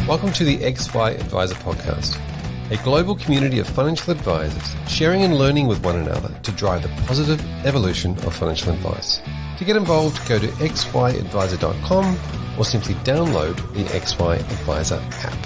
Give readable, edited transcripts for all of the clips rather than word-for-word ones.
Welcome to the XY Advisor Podcast, a global community of financial advisors sharing and learning with one another to drive the positive evolution of financial advice. To get involved, go to xyadvisor.com or simply download the XY Advisor app.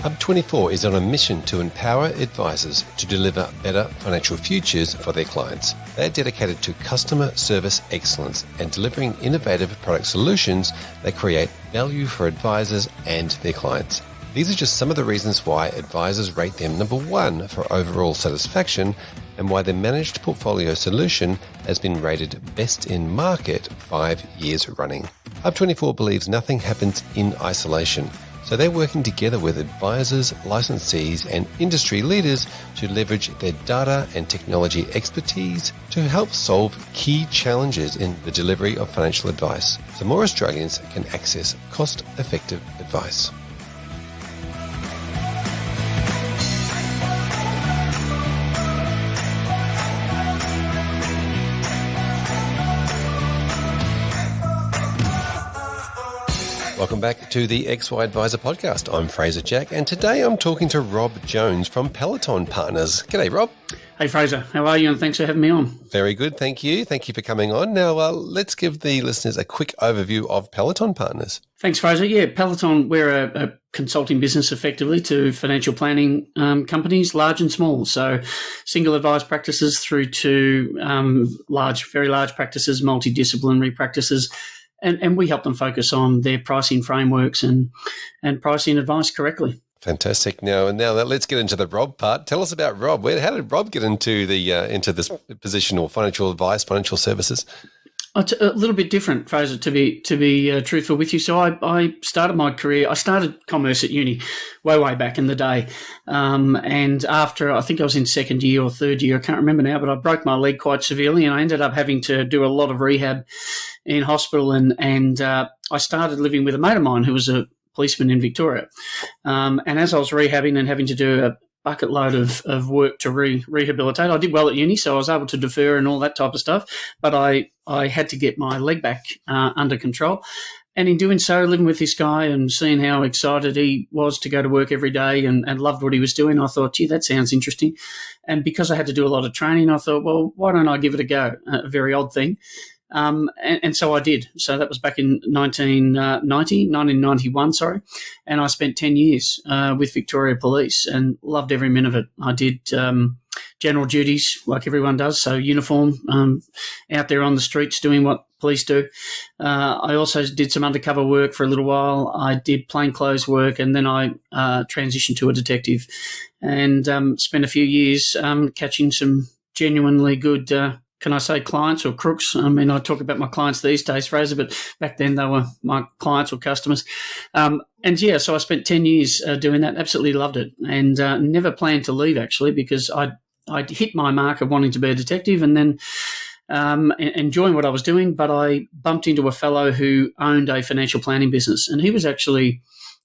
Hub24 is on a mission to empower advisors to deliver better financial futures for their clients. They are dedicated to customer service excellence and delivering innovative product solutions that create value for advisors and their clients. These are just some of the reasons why advisors rate them number one for overall satisfaction and why their managed portfolio solution has been rated best in market 5 years running. Hub24 believes nothing happens in isolation. So they're working together with advisors, licensees, and industry leaders to leverage their data and technology expertise to help solve key challenges in the delivery of financial advice, so more Australians can access cost-effective advice. Welcome back to the XY Advisor Podcast. I'm Fraser Jack, and today I'm talking to Rob Jones from Peloton Partners. G'day, Rob. Hey, Fraser. How are you? And thanks for having me on. Very good. Thank you. Thank you for coming on. Now, let's give the listeners a quick overview of Peloton Partners. Thanks, Fraser. Yeah, Peloton, we're a consulting business effectively to financial planning companies, large and small. So single advice practices through to very large practices, multidisciplinary practices. And we help them focus on their pricing frameworks and pricing advice correctly. Fantastic. Now let's get into the Rob part. Tell us about Rob. How did Rob get into this position or financial advice, financial services? It's a little bit different, Fraser, to be truthful with you. So I started my career. I started commerce at uni way back in the day, and after I think I was in second year or third year, I can't remember now, but I broke my leg quite severely, and I ended up having to do a lot of rehab in hospital, and I started living with a mate of mine who was a policeman in Victoria, and as I was rehabbing and having to do a bucket load of work to rehabilitate. I did well at uni, so I was able to defer and all that type of stuff, but I had to get my leg back under control. And in doing so, living with this guy and seeing how excited he was to go to work every day and loved what he was doing, I thought, gee, that sounds interesting. And because I had to do a lot of training, I thought, well, why don't I give it a go? A very odd thing. And so I did. So that was back in 1991, and I spent 10 years with Victoria Police and loved every minute of it. I did general duties like everyone does, so uniform, out there on the streets doing what police do. I also did some undercover work for a little while. I did plainclothes work, and then I transitioned to a detective and spent a few years catching some genuinely good can I say clients or crooks? I mean, I talk about my clients these days, Fraser, but back then they were my clients or customers. So I spent 10 years doing that, absolutely loved it, and never planned to leave, actually, because I'd hit my mark of wanting to be a detective and then enjoying what I was doing, but I bumped into a fellow who owned a financial planning business, and he was actually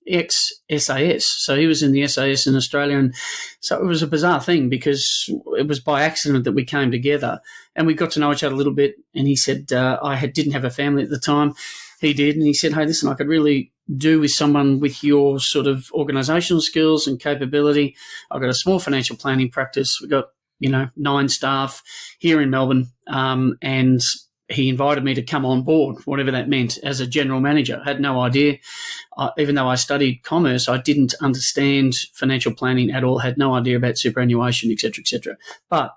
ex-SAS. So he was in the SAS in Australia. And so it was a bizarre thing because it was by accident that we came together and we got to know each other a little bit. And he said, didn't have a family at the time. He did. And he said, hey, listen, I could really do with someone with your sort of organisational skills and capability. I've got a small financial planning practice. We've got, 9 staff here in Melbourne. And he invited me to come on board, whatever that meant, as a general manager. I had no idea. Even though I studied commerce, I didn't understand financial planning at all, had no idea about superannuation, et cetera, et cetera. But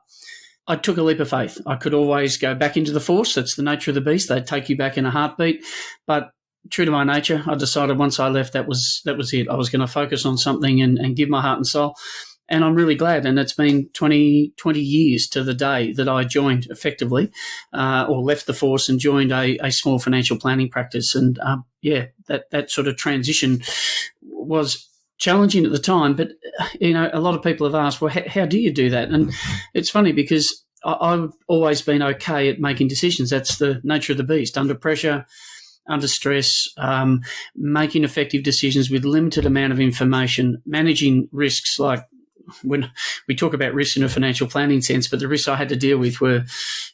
I took a leap of faith. I could always go back into the force. That's the nature of the beast. They'd take you back in a heartbeat. But true to my nature, I decided once I left that was it. I was going to focus on something and give my heart and soul. And I'm really glad. And it's been 20 years to the day that I joined effectively or left the force and joined a small financial planning practice. And, that sort of transition was challenging at the time. But, a lot of people have asked, well, how do you do that? And it's funny because I've always been okay at making decisions. That's the nature of the beast. Under pressure, under stress, making effective decisions with limited amount of information, managing risks like when we talk about risks in a financial planning sense, but the risks I had to deal with were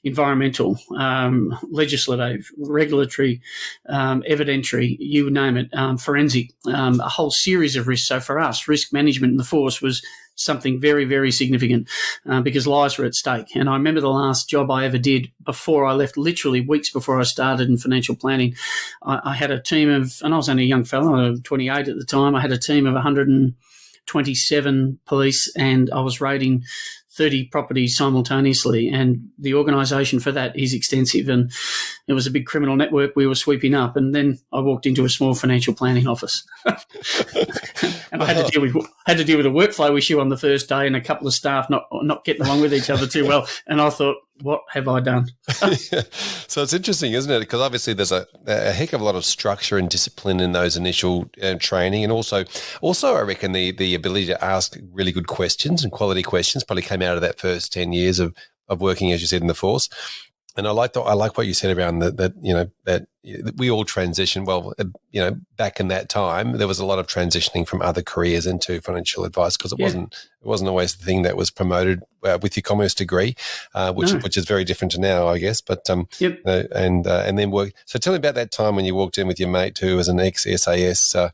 environmental, legislative, regulatory, evidentiary, you name it, forensic, a whole series of risks. So for us, risk management in the force was something very, very significant because lives were at stake. And I remember the last job I ever did before I left, literally weeks before I started in financial planning, I had a team of, and I was only a young fellow, I was 28 at the time, I had a team of 127 police, and I was raiding 30 properties simultaneously, and the organisation for that is extensive, and it was a big criminal network we were sweeping up. And then I walked into a small financial planning office, and I had to deal with a workflow issue on the first day, and a couple of staff not getting along with each other too well. And I thought, what have I done? Yeah. So it's interesting, isn't it? Because obviously there's a heck of a lot of structure and discipline in those initial training, and also I reckon the ability to ask really good questions and quality questions probably came out of that first 10 years of working, as you said, in the force. And I like what you said around that we all transition. Well, back in that time, there was a lot of transitioning from other careers into financial advice because it wasn't always the thing that was promoted with your commerce degree, which is very different to now, I guess. But and then work. So tell me about that time when you walked in with your mate who was an ex-SAS. I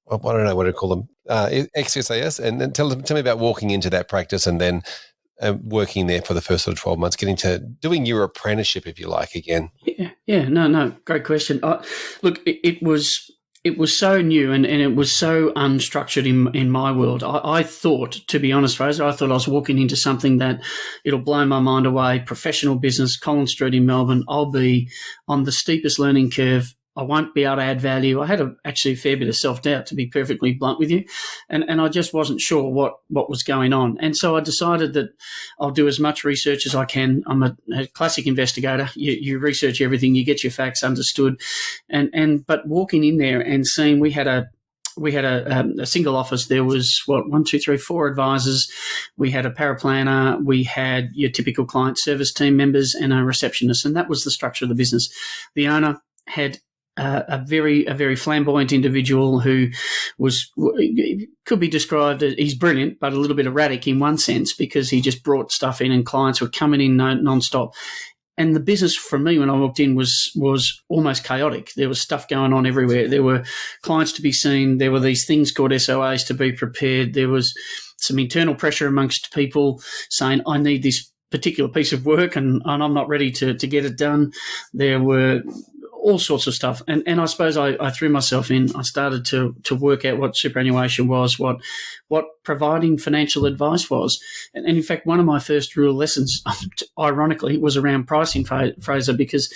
don't know what to call them, ex-SAS, and then tell me about walking into that practice and then working there for the first sort of 12 months, getting to doing your apprenticeship, if you like, again. No, great question. Look, it was so new and it was so unstructured in my world. I thought, to be honest, Fraser, I thought I was walking into something that it'll blow my mind away. Professional business, Collins Street in Melbourne. I'll be on the steepest learning curve. I won't be able to add value. I had actually a fair bit of self-doubt, to be perfectly blunt with you, and I just wasn't sure what was going on. And so I decided that I'll do as much research as I can. I'm a classic investigator. You research everything, you get your facts understood, but walking in there and seeing we had a single office. There was 4 advisors. We had a paraplanner. We had your typical client service team members and a receptionist, and that was the structure of the business. The owner had a very flamboyant individual who could be described as, he's brilliant, but a little bit erratic in one sense because he just brought stuff in and clients were coming in non-stop. And the business for me when I walked in was almost chaotic. There was stuff going on everywhere. There were clients to be seen. There were these things called SOAs to be prepared. There was some internal pressure amongst people saying, I need this particular piece of work and I'm not ready to get it done. There were all sorts of stuff. And I suppose I threw myself in. I started to work out what superannuation was, what providing financial advice was. And in fact, one of my first real lessons, ironically, was around pricing, Fraser, because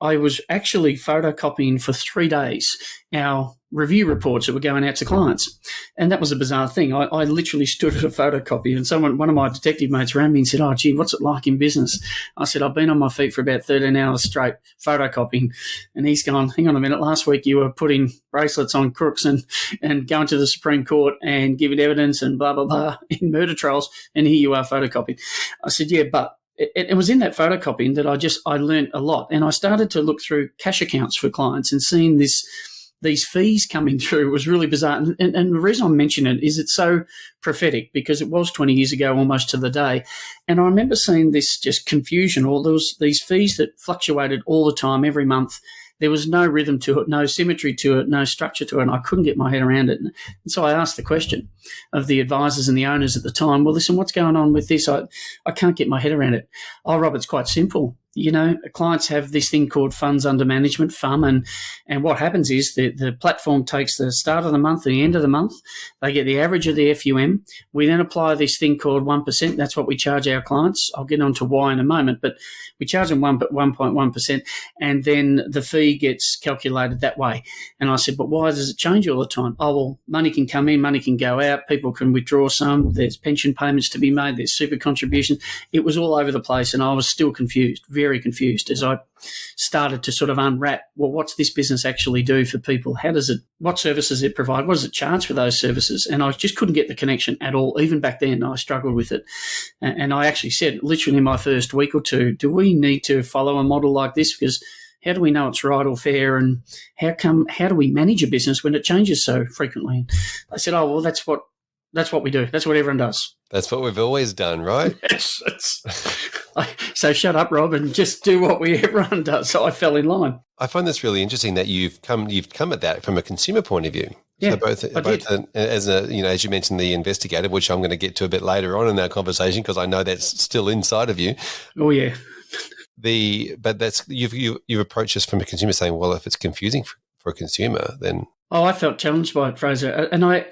I was actually photocopying for 3 days our review reports that were going out to clients. And that was a bizarre thing. I literally stood at a photocopy and one of my detective mates ran me and said, oh, gee, what's it like in business? I said, I've been on my feet for about 13 hours straight photocopying. And he's gone, hang on a minute, last week you were putting bracelets on crooks and going to the Supreme Court and giving evidence and blah, blah, blah in murder trials. And here you are photocopying. I said, yeah, but it was in that photocopying that I learned a lot. And I started to look through cash accounts for clients and seeing these fees coming through was really bizarre. And the reason I mention it is it's so prophetic because it was 20 years ago almost to the day. And I remember seeing this just confusion, all these fees that fluctuated all the time every month. There was no rhythm to it, no symmetry to it, no structure to it, and I couldn't get my head around it. And so I asked the question of the advisors and the owners at the time, well, listen, what's going on with this? I can't get my head around it. Oh, Rob, it's quite simple. You know, clients have this thing called funds under management, FUM, and what happens is the platform takes the start of the month and the end of the month. They get the average of the FUM. We then apply this thing called 1%. That's what we charge our clients. I'll get on to why in a moment, but we charge them 1.1%, and then the fee gets calculated that way. And I said, but why does it change all the time? Oh, well, money can come in, money can go out, people can withdraw some, there's pension payments to be made, there's super contributions. It was all over the place, and I was still confused, very confused as I started to sort of unwrap, well, what's this business actually do for people? What services it provide? What does it charge for those services? And I just couldn't get the connection at all. Even back then, I struggled with it. And I actually said, literally in my first week or two, do we need to follow a model like this? Because how do we know it's right or fair? And how do we manage a business when it changes so frequently? I said, oh, well, that's what That's what we do. That's what everyone does. That's what we've always done, right? Yes. So shut up, Rob, and just do what everyone does. So I fell in line. I find this really interesting that you've come at that from a consumer point of view. Yeah, so both as you mentioned, the investigator, which I'm going to get to a bit later on in our conversation because I know that's still inside of you. Oh yeah. But that's you've approached this from a consumer saying, well, if it's confusing for a consumer, then I felt challenged by it, Fraser, and I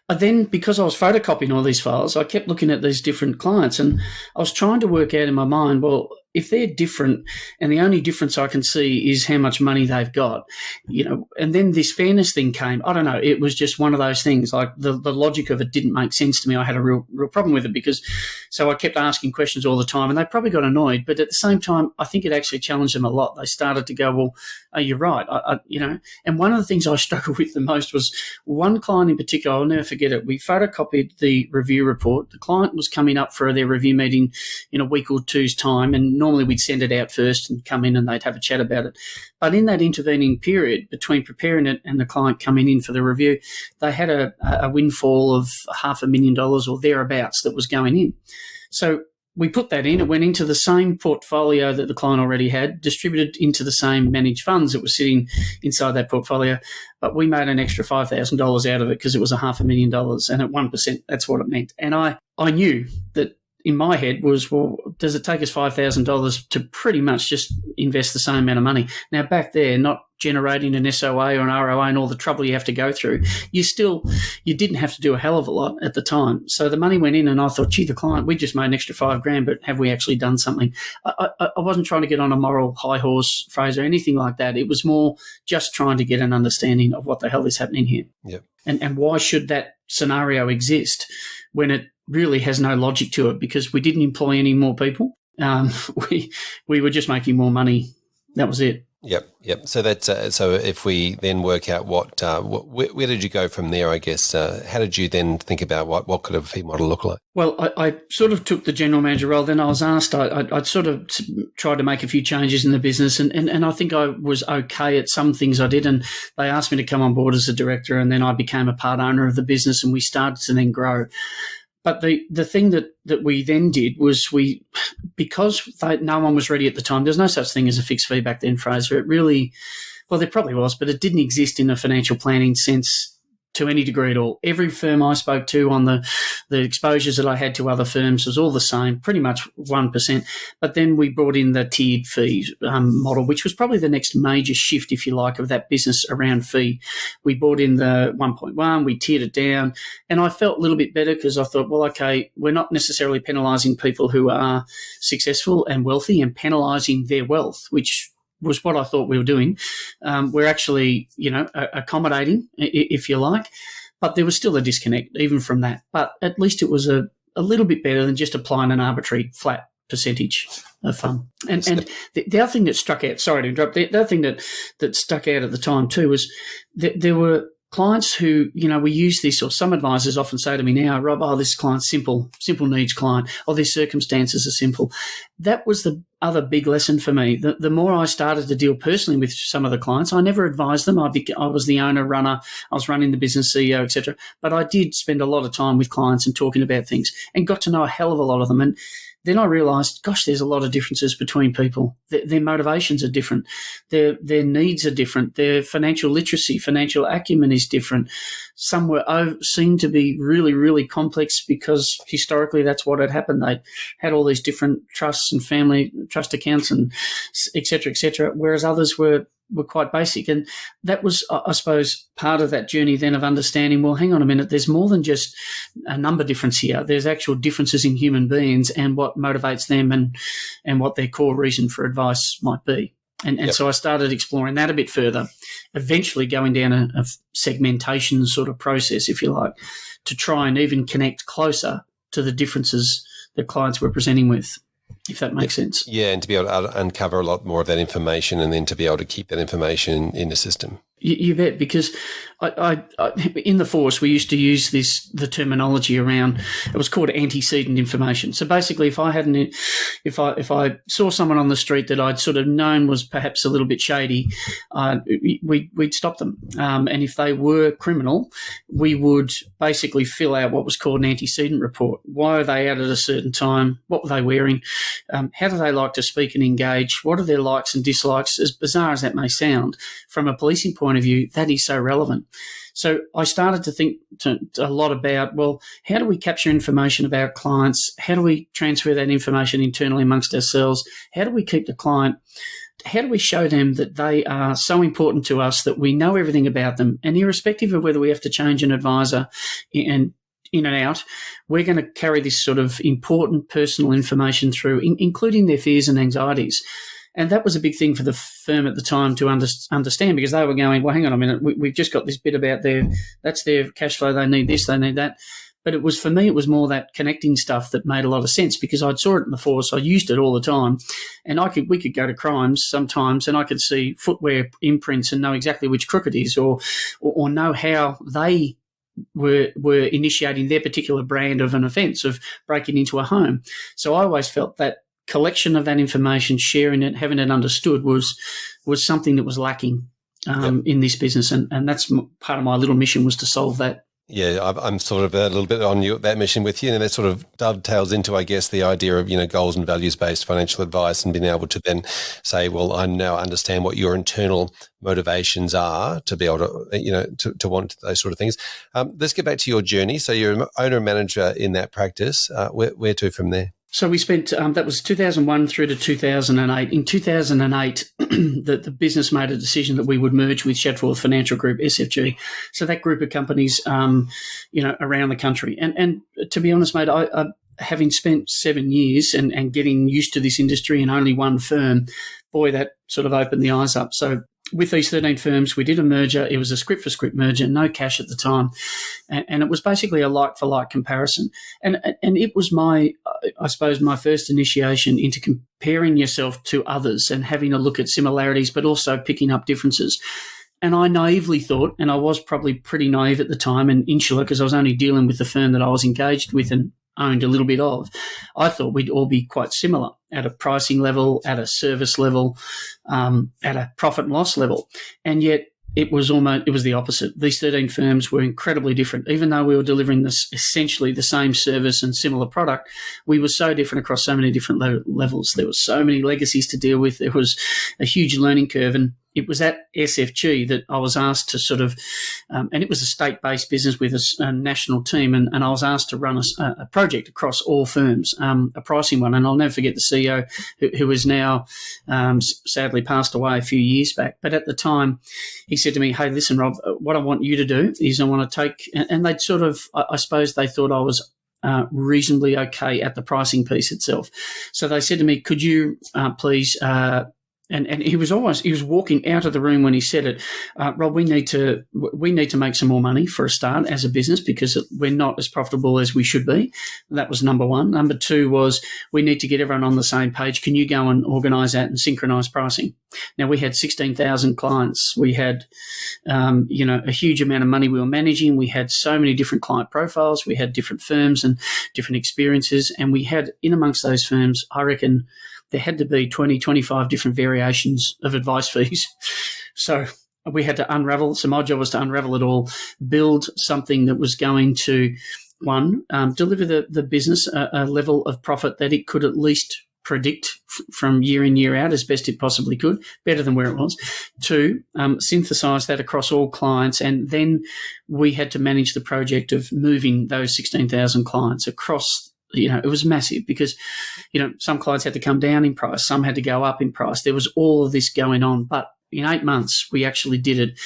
then, because I was photocopying all these files, I kept looking at these different clients, and I was trying to work out in my mind, well, if they're different and the only difference I can see is how much money they've got, and then this fairness thing came. I don't know. It was just one of those things. Like the logic of it didn't make sense to me. I had a real problem with it so I kept asking questions all the time, and they probably got annoyed. But at the same time, I think it actually challenged them a lot. They started to go, well, oh, you're right. And one of the things I struggled with the most was one client in particular. I'll never forget it. We photocopied the review report. The client was coming up for their review meeting in a week or two's time, and normally we'd send it out first and come in and they'd have a chat about it. But in that intervening period between preparing it and the client coming in for the review, they had a windfall of $500,000 or thereabouts that was going in. So we put that in. It went into the same portfolio that the client already had, distributed into the same managed funds that were sitting inside that portfolio. But we made an extra $5,000 out of it because it was $500,000. And at 1%, that's what it meant. And I knew that in my head was, well, does it take us $5,000 to pretty much just invest the same amount of money? Now, back there, not generating an SOA or an ROA and all the trouble you have to go through, you didn't have to do a hell of a lot at the time. So the money went in and I thought, gee, the client, we just made an extra $5,000, but have we actually done something? I wasn't trying to get on a moral high horse, Fraser, anything like that. It was more just trying to get an understanding of what the hell is happening here. Yep. And why should that scenario exist when it really has no logic to it, because we didn't employ any more people. We were just making more money. That was it. Yep. So that's so if we then work out where did you go from there? I guess how did you then think about what could a fee model look like? Well, I sort of took the general manager role. Then I was asked. I'd sort of tried to make a few changes in the business, and I think I was okay at some things I did. And they asked me to come on board as a director, and then I became a part owner of the business, and we started to then grow. But the thing that we then did was because no one was ready at the time, there's no such thing as a fixed fee back then, Fraser. It really, well, there probably was, but it didn't exist in a financial planning sense to any degree at all. Every firm I spoke to on the exposures that I had to other firms was all the same, pretty much 1%. But then we brought in the tiered fee model, which was probably the next major shift, if you like, of that business around fee. We brought in the 1.1, we tiered it down, and I felt a little bit better because I thought, well, okay, we're not necessarily penalising people who are successful and wealthy and penalising their wealth, which was what I thought we were doing. We're actually, accommodating, if you like, but there was still a disconnect even from that. But at least it was a little bit better than just applying an arbitrary flat percentage of fund. And the other thing that struck out, sorry to interrupt, the other thing that stuck out at the time too was that there were clients who, we use this, or some advisors often say to me now, Rob, this client's simple needs client, or their circumstances are simple. That was the other big lesson for me. The more I started to deal personally with some of the clients, I never advised them. I was the owner, runner, I was running the business, CEO, etc. But I did spend a lot of time with clients and talking about things and got to know a hell of a lot of them. And then I realised, gosh, there's a lot of differences between people. Their motivations are different. Their needs are different. Their financial literacy, financial acumen is different. Some seemed to be really, really complex because historically that's what had happened. They had all these different trusts and family trust accounts and et cetera, whereas others were quite basic. And that was, I suppose, part of that journey then of understanding, well, hang on a minute, there's more than just a number difference here. There's actual differences in human beings and what motivates them and what their core reason for advice might be. And so I started exploring that a bit further, eventually going down a segmentation sort of process, if you like, to try and even connect closer to the differences that clients were presenting with, if that makes sense. Yeah, and to be able to uncover a lot more of that information and then to be able to keep that information in the system. You bet, because in the force, we used to use the terminology around, it was called antecedent information. So basically, if I saw someone on the street that I'd sort of known was perhaps a little bit shady, we'd stop them. And if they were criminal, we would basically fill out what was called an antecedent report. Why are they out at a certain time? What were they wearing? How do they like to speak and engage? What are their likes and dislikes? As bizarre as that may sound, from a policing point of view, that is so relevant. So I started to think a lot about, well, how do we capture information about clients? How do we transfer that information internally amongst ourselves? How do we keep the client? How do we show them that they are so important to us that we know everything about them? And irrespective of whether we have to change an advisor and in and out, we're going to carry this sort of important personal information through, including their fears and anxieties. And that was a big thing for the firm at the time to understand, because they were going, well, hang on a minute, we've just got this bit about that's their cash flow, they need this, they need that. But it was, for me, it was more that connecting stuff that made a lot of sense, because I'd saw it in the force, I used it all the time, and we could go to crimes sometimes and I could see footwear imprints and know exactly which crook it is, or know how they were initiating their particular brand of an offence of breaking into a home. So I always felt that collection of that information, sharing it, having it understood was something that was lacking in this business, and that's part of my little mission, was to solve that. Yeah, I'm sort of a little bit on that mission with you, and that sort of dovetails into, I guess, the idea of, goals and values-based financial advice, and being able to then say, well, I now understand what your internal motivations are to be able to, to want those sort of things. Let's get back to your journey. So you're an owner and manager in that practice. Where to from there? So we spent, that was 2001 through to 2008. In 2008, the business made a decision that we would merge with Shadforth Financial Group, SFG. So that group of companies, around the country. And to be honest, mate, I having spent 7 years and getting used to this industry in only one firm, boy, that sort of opened the eyes up. So with these 13 firms, we did a merger. It was a script-for-script merger, no cash at the time. And it was basically a like-for-like comparison. And it was my first initiation into comparing yourself to others and having a look at similarities, but also picking up differences. And I naively thought, and I was probably pretty naive at the time and insular, because I was only dealing with the firm that I was engaged with and owned a little bit of, I thought we'd all be quite similar at a pricing level, at a service level, at a profit and loss level. And yet it was the opposite. These 13 firms were incredibly different. Even though we were delivering essentially the same service and similar product, we were so different across so many different levels. There were so many legacies to deal with. There was a huge learning curve. And it was at SFG that I was asked to sort of, and it was a state-based business with a national team, and I was asked to run a project across all firms, a pricing one. And I'll never forget the CEO, who is now sadly passed away a few years back. But at the time, he said to me, hey, listen, Rob, what I want you to do is I want to take, and they'd sort of, I suppose they thought I was reasonably okay at the pricing piece itself. So they said to me, could you please And he was walking out of the room when he said it. Rob, we need to make some more money for a start as a business, because we're not as profitable as we should be. That was number one. Number two was, we need to get everyone on the same page. Can you go and organise that and synchronise pricing? Now, we had 16,000 clients. We had, a huge amount of money we were managing. We had so many different client profiles. We had different firms and different experiences. And we had, in amongst those firms, I reckon, there had to be 20, 25 different variations of advice fees. So we had to unravel. So my job was to unravel it all, build something that was going to, one, deliver the business a level of profit that it could at least predict from year in, year out as best it possibly could, better than where it was. Two, synthesize that across all clients. And then we had to manage the project of moving those 16,000 clients across. It was massive, because, some clients had to come down in price, some had to go up in price. There was all of this going on. But in 8 months, we actually did it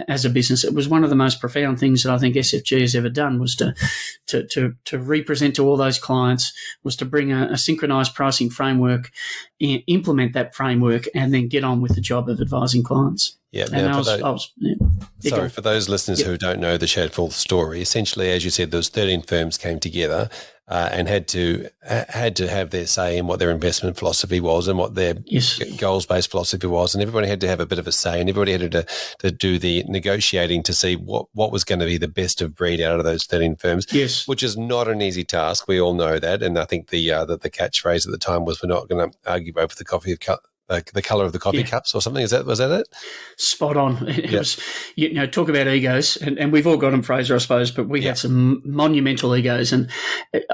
as a business. It was one of the most profound things that I think SFG has ever done, was to represent to all those clients, was to bring a synchronized pricing framework, implement that framework, and then get on with the job of advising clients. Yeah, and for those listeners who don't know the Shadforth story, essentially, as you said, those 13 firms came together. and had to have their say in what their investment philosophy was and what their goals-based philosophy was, and everybody had to have a bit of a say, and everybody had to do the negotiating to see what was going to be the best of breed out of those 13 firms. Yes, which is not an easy task. We all know that, and I think the catchphrase at the time was, "We're not going to argue over the color of the coffee cups," or something. Was that it? Spot on. It was, talk about egos, and we've all got them, Fraser, I suppose, but we had some monumental egos. And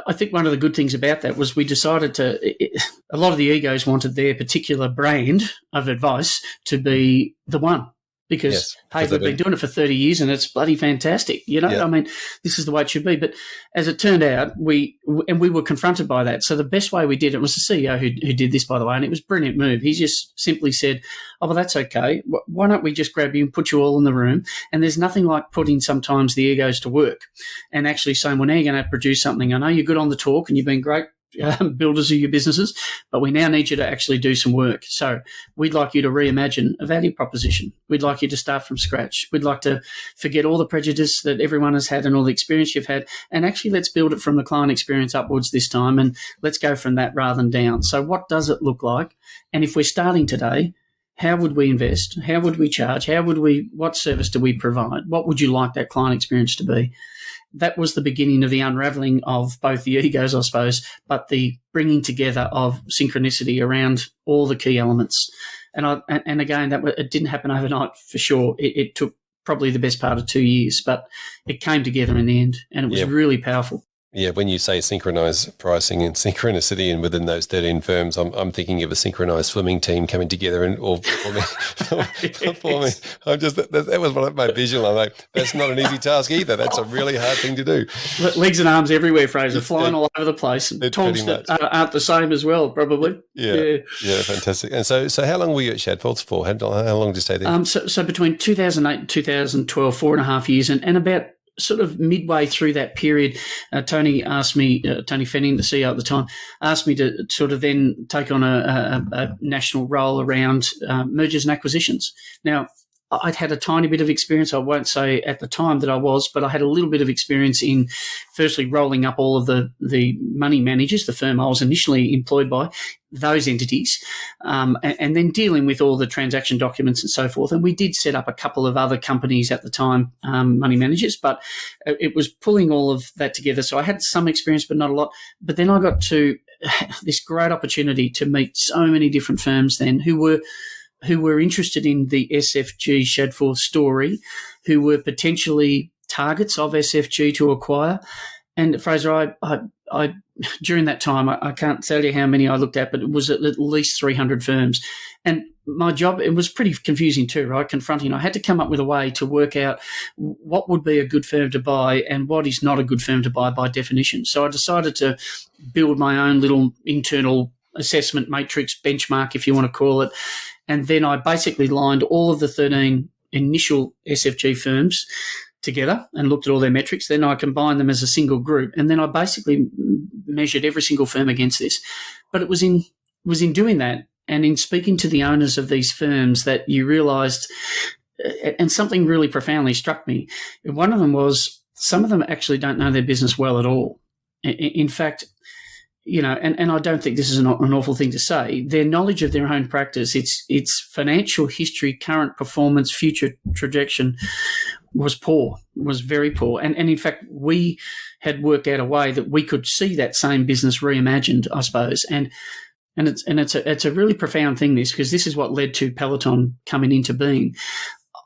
I think one of the good things about that was we decided a lot of the egos wanted their particular brand of advice to be the one. Because, hey, we've been doing it for 30 years and it's bloody fantastic. I mean, this is the way it should be. But as it turned out, we were confronted by that. So the best way we did it was the CEO who did this, by the way, and it was a brilliant move. He just simply said, "Oh, well, that's okay. Why don't we just grab you and put you all in the room?" And there's nothing like putting sometimes the egos to work and actually saying, "Well, now you're going to produce something. I know you're good on the talk and you've been great builders of your businesses, but we now need you to actually do some work. So we'd like you to reimagine a value proposition. We'd like you to start from scratch. We'd like to forget all the prejudice that everyone has had and all the experience you've had, and actually let's build it from the client experience upwards this time, and let's go from that rather than down. So what does it look like? And if we're starting today, how would we invest? How would we charge? What service do we provide? What would you like that client experience to be?" That was the beginning of the unraveling of both the egos, I suppose, but the bringing together of synchronicity around all the key elements. And again, it didn't happen overnight for sure. It took probably the best part of 2 years, but it came together in the end, and it was really powerful. Yeah, when you say synchronized pricing and synchronicity, and within those 13 firms, I'm thinking of a synchronized swimming team coming together and all for me. That was my visual. I'm like, that's not an easy task either. That's a really hard thing to do. Legs and arms everywhere, Fraser, flying all over the place. Talks that aren't the same as well, probably. Yeah, fantastic. And so how long were you at Shadforth for? How long did you stay there? So between 2008 and 2012, 4.5 years, and about sort of midway through that period, Tony asked me, Tony Fenning, the CEO at the time, asked me to sort of then take on a national role around mergers and acquisitions. Now, I'd had a tiny bit of experience. I won't say at the time that I was, but I had a little bit of experience in firstly rolling up all of the money managers, the firm I was initially employed by, those entities, and then dealing with all the transaction documents and so forth. And we did set up a couple of other companies at the time, money managers, but it was pulling all of that together. So I had some experience, but not a lot. But then I got to this great opportunity to meet so many different firms then who were interested in the SFG Shadforth story, who were potentially targets of SFG to acquire. And Fraser, I during that time, I can't tell you how many I looked at, but it was at least 300 firms. And my job, it was pretty confusing too, right? Confronting. I had to come up with a way to work out what would be a good firm to buy and what is not a good firm to buy by definition. So I decided to build my own little internal assessment matrix, benchmark, if you want to call it. And then I basically lined all of the 13 initial SFG firms together and looked at all their metrics. Then I combined them as a single group. And then I basically measured every single firm against this. But it was in doing that and in speaking to the owners of these firms that you realised, and something really profoundly struck me. One of them was some of them actually don't know their business well at all. In fact, and I don't think this is an awful thing to say, their knowledge of their own practice, its financial history, current performance, future trajectory was very poor. And in fact, we had worked out a way that we could see that same business reimagined, I suppose. And it's a really profound thing, this, because this is what led to Peloton coming into being.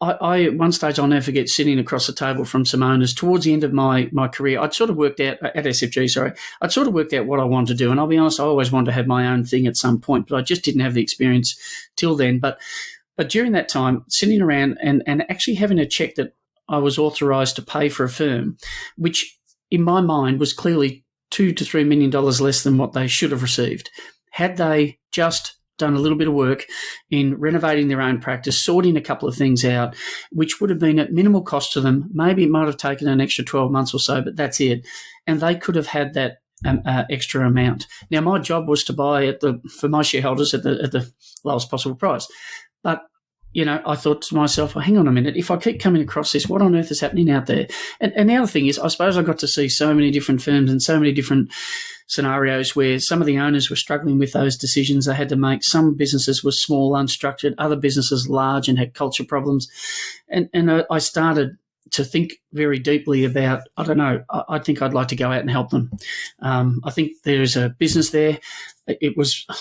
I at one stage, I'll never forget, sitting across the table from some owners towards the end of my career. I'd sort of worked out at SFG, I'd sort of worked out what I wanted to do. And I'll be honest, I always wanted to have my own thing at some point, but I just didn't have the experience till then. But during that time, sitting around and actually having a check that I was authorised to pay for a firm, which in my mind was clearly $2 to $3 million less than what they should have received, had they just done a little bit of work in renovating their own practice, sorting a couple of things out, which would have been at minimal cost to them. Maybe it might have taken an extra 12 months or so, but that's it. And they could have had that extra amount. Now, my job was to buy for my shareholders at the lowest possible price. But I thought to myself, well, hang on a minute, if I keep coming across this, what on earth is happening out there? And the other thing is, I suppose I got to see so many different firms and so many different scenarios where some of the owners were struggling with those decisions they had to make. Some businesses were small, unstructured, other businesses large and had culture problems. And I started to think very deeply about, I don't know, I think I'd like to go out and help them. I think there's a business there.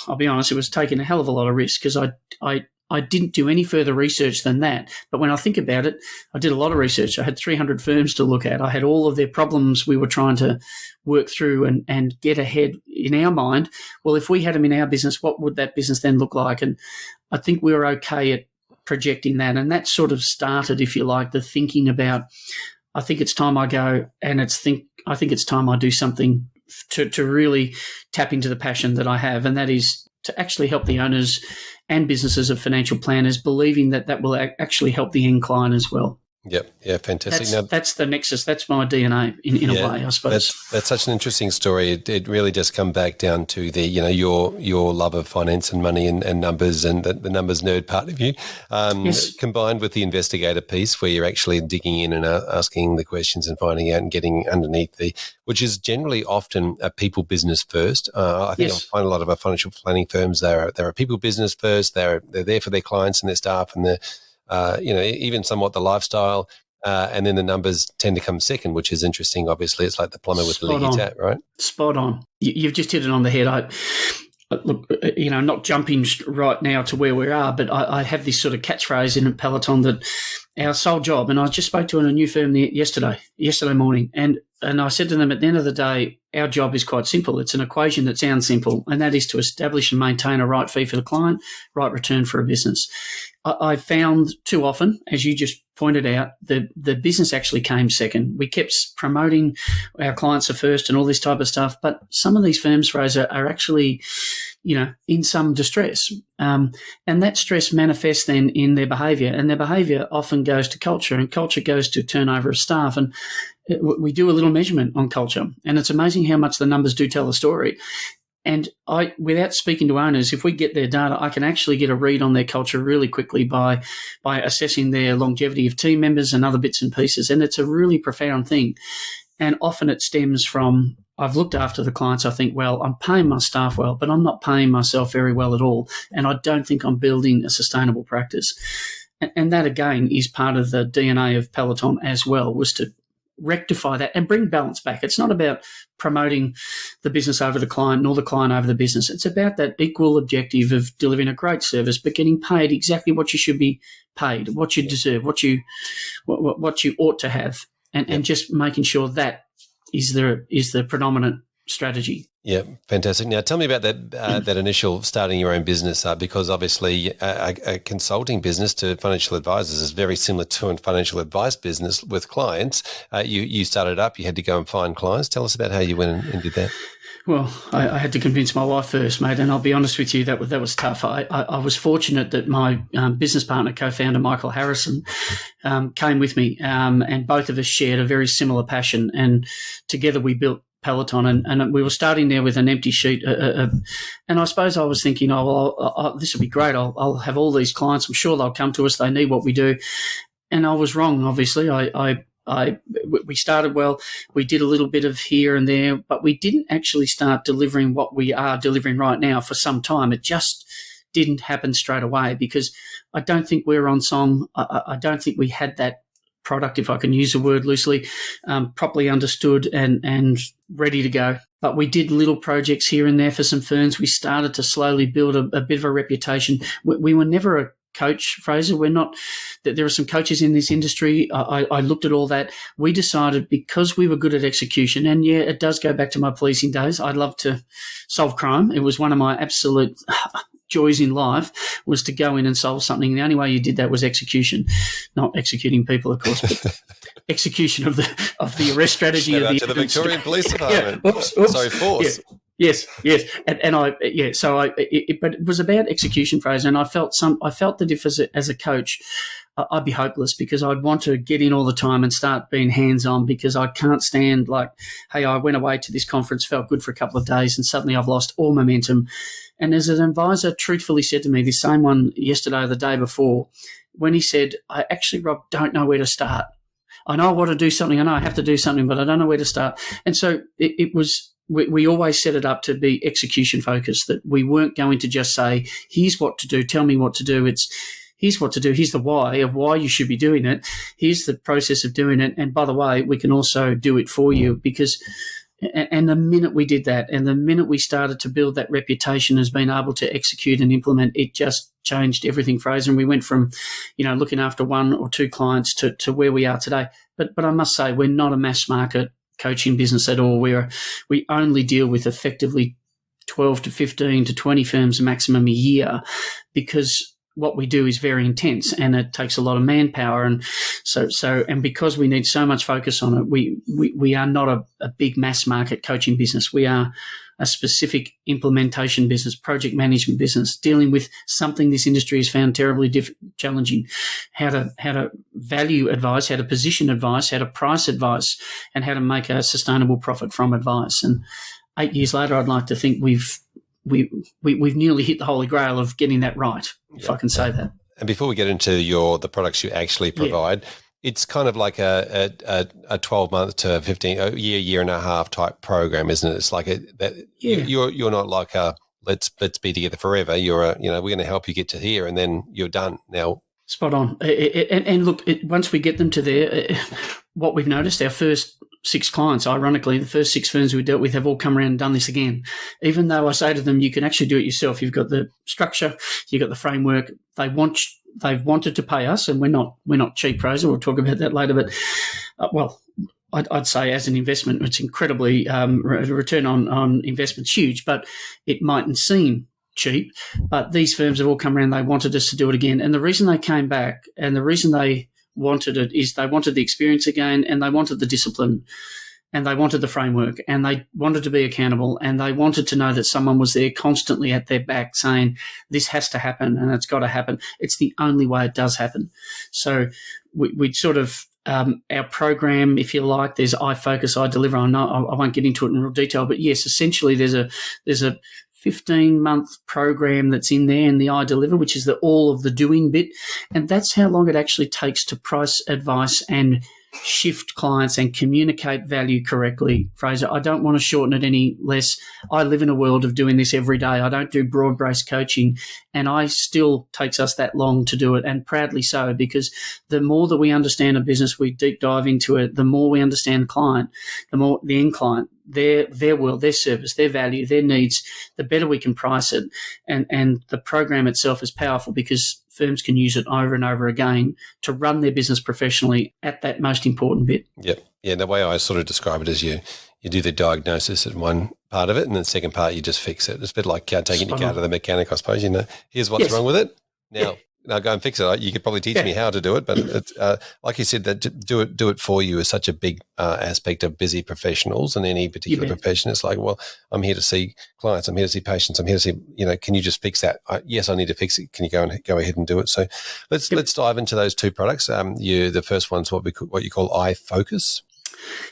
I'll be honest, it was taking a hell of a lot of risk because I didn't do any further research than that. But when I think about it, I did a lot of research. I had 300 firms to look at. I had all of their problems we were trying to work through and get ahead in our mind. Well, if we had them in our business, what would that business then look like? And I think we were okay at projecting that. And that sort of started, if you like, the thinking about, I think it's time I go and I think it's time I do something to really tap into the passion that I have. And that is to actually help the owners and businesses of financial planners, believing that will actually help the end client as well. Yep. Yeah. Fantastic. That's the nexus. That's my DNA in a way, I suppose. That's such an interesting story. It really does come back down to the, your love of finance and money and numbers and the numbers nerd part of you, yes. Combined with the investigator piece where you're actually digging in and asking the questions and finding out and getting underneath which is generally often a people business first. I think yes. I find a lot of our financial planning firms, they're a people business first. They're there for their clients and their staff and even somewhat the lifestyle, and then the numbers tend to come second, which is interesting. Obviously, it's like the plumber with the leaky tap, right? Spot on. You've just hit it on the head. Look, not jumping right now to where we are, but I have this sort of catchphrase in Peloton that our sole job, and I just spoke to a new firm yesterday morning, and I said to them at the end of the day, our job is quite simple. It's an equation that sounds simple, and that is to establish and maintain a right fee for the client, right return for a business. I found too often, as you just pointed out, the business actually came second. We kept promoting our clients are first and all this type of stuff, but some of these firms, Fraser, are actually, in some distress. And that stress manifests then in their behaviour, and their behaviour often goes to culture, and culture goes to turnover of staff. And we do a little measurement on culture, and it's amazing how much the numbers do tell the story. And without speaking to owners, if we get their data, I can actually get a read on their culture really quickly by assessing their longevity of team members and other bits and pieces. And it's a really profound thing. And often it stems from, I've looked after the clients. I think, well, I'm paying my staff well, but I'm not paying myself very well at all. And I don't think I'm building a sustainable practice. And that, again, is part of the DNA of Peloton as well, was to rectify that and bring balance back. It's not about promoting the business over the client nor the client over the business. It's about that equal objective of delivering a great service but getting paid exactly what you should be paid, what you deserve, what you ought to have, and just making sure that is the predominant strategy. Yeah, fantastic. Now, tell me about that initial starting your own business, because obviously a consulting business to financial advisors is very similar to a financial advice business with clients. You started up, you had to go and find clients. Tell us about how you went and did that. Well, I had to convince my wife first, mate, and I'll be honest with you, that was tough. I was fortunate that my business partner, co-founder Michael Harrison, came with me, and both of us shared a very similar passion, and together we built Peloton, and we were starting there with an empty sheet, and I suppose I was thinking, this will be great. I'll have all these clients. I'm sure they'll come to us. They need what we do, and I was wrong. Obviously, we started well. We did a little bit of here and there, but we didn't actually start delivering what we are delivering right now for some time. It just didn't happen straight away because I don't think we're on song. I don't think we had that product, if I can use the word loosely, properly understood and ready to go. But we did little projects here and there for some firms. We started to slowly build a bit of a reputation. We were never a coach, Fraser. We're not. There are some coaches in this industry. I looked at all that. We decided, because we were good at execution, and yeah, it does go back to my policing days. I love to solve crime. It was one of my absolute joys in life, was to go in and solve something. The only way you did that was execution, not executing people, of course, but execution of the arrest strategy. Shout out to the Victorian Police Department. Oops. Sorry, force. Yes, and I but it was about execution, Fraser, and I felt that if as a coach, I'd be hopeless because I'd want to get in all the time and start being hands on because I can't stand like, hey, I went away to this conference, felt good for a couple of days, and suddenly I've lost all momentum. And as an advisor truthfully said to me, the same one yesterday or the day before, when he said, I actually, Rob, don't know where to start. I know I want to do something. I know I have to do something, but I don't know where to start. And so it was, we always set it up to be execution focused, that we weren't going to just say, here's what to do, tell me what to do. It's here's what to do. Here's the why of why you should be doing it. Here's the process of doing it. And by the way, we can also do it for you because, and the minute we did that and the minute we started to build that reputation as being able to execute and implement, it just changed everything, Fraser. And we went from, looking after one or two clients to where we are today. But I must say, we're not a mass market coaching business at all. We only deal with effectively 12 to 15 to 20 firms maximum a year because what we do is very intense and it takes a lot of manpower. And and because we need so much focus on it, we are not a big mass market coaching business. We are a specific implementation business, project management business, dealing with something this industry has found terribly challenging, how to value advice, how to position advice, how to price advice, and how to make a sustainable profit from advice. And 8 years later, I'd like to think we've nearly hit the holy grail of getting that right, if I can say that. And before we get into the products you actually provide, it's kind of like a 12-month to year and a half type program, isn't it? It's like you're not like let's be together forever. We're going to help you get to here, and then you're done. Now, spot on. And look, once we get them to there, what we've noticed, our first 6 clients, ironically, the first 6 firms we dealt with have all come around and done this again. Even though I say to them, you can actually do it yourself. You've got the structure, you've got the framework. They've wanted to pay us, and we're not cheap, Fraser. We'll talk about that later. But I'd say as an investment, it's incredibly return on investment's huge, but it mightn't seem cheap. But these firms have all come around. They wanted us to do it again, and the reason they came back, and the reason they wanted it is they wanted the experience again, and they wanted the discipline, and they wanted the framework, and they wanted to be accountable, and they wanted to know that someone was there constantly at their back saying, this has to happen and it's got to happen. It's the only way it does happen. So we'd sort of, our program, if you like, there's I Focus, I Deliver. I know I won't get into it in real detail, but yes, essentially there's a 15-month program that's in there in the I Deliver, which is all of the doing bit. And that's how long it actually takes to price advice and shift clients and communicate value correctly, Fraser. I don't want to shorten it any less. I live in a world of doing this every day. I don't do broad-based coaching, and I still takes us that long to do it, and proudly so, because the more that we understand a business, we deep dive into it, the more we understand the client, the more the end client, their world, their service, their value, their needs, the better we can price it. And the program itself is powerful because firms can use it over and over again to run their business professionally at that most important bit. Yep. Yeah, the way I sort of describe it is you do the diagnosis at one part of it, and then the second part you just fix it. It's a bit like taking your car to the mechanic, I suppose. Here's what's wrong with it. Now go and fix it. You could probably teach me how to do it, but it's, like you said, that do it for you is such a big aspect of busy professionals in any particular profession. It's like, well, I'm here to see clients, I'm here to see patients, I'm here to see, can you just fix that? Yes, I need to fix it. Can you go ahead and do it? So let's dive into those 2 products. The first one's what you call I Focus.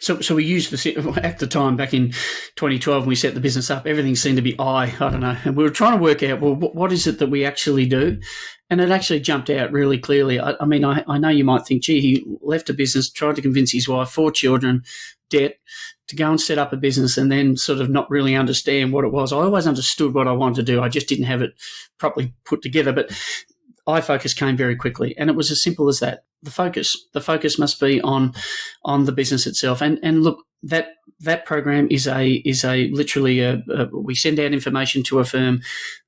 So we used at the time back in 2012 when we set the business up, everything seemed to be I don't know. And we were trying to work out, well, what is it that we actually do? And it actually jumped out really clearly. I mean, I know you might think, gee, he left a business, tried to convince his wife, 4 children, debt, to go and set up a business and then sort of not really understand what it was. I always understood what I wanted to do. I just didn't have it properly put together. But I Focus came very quickly, and it was as simple as that. The focus must be on the business itself. And look, that program is literally we send out information to a firm,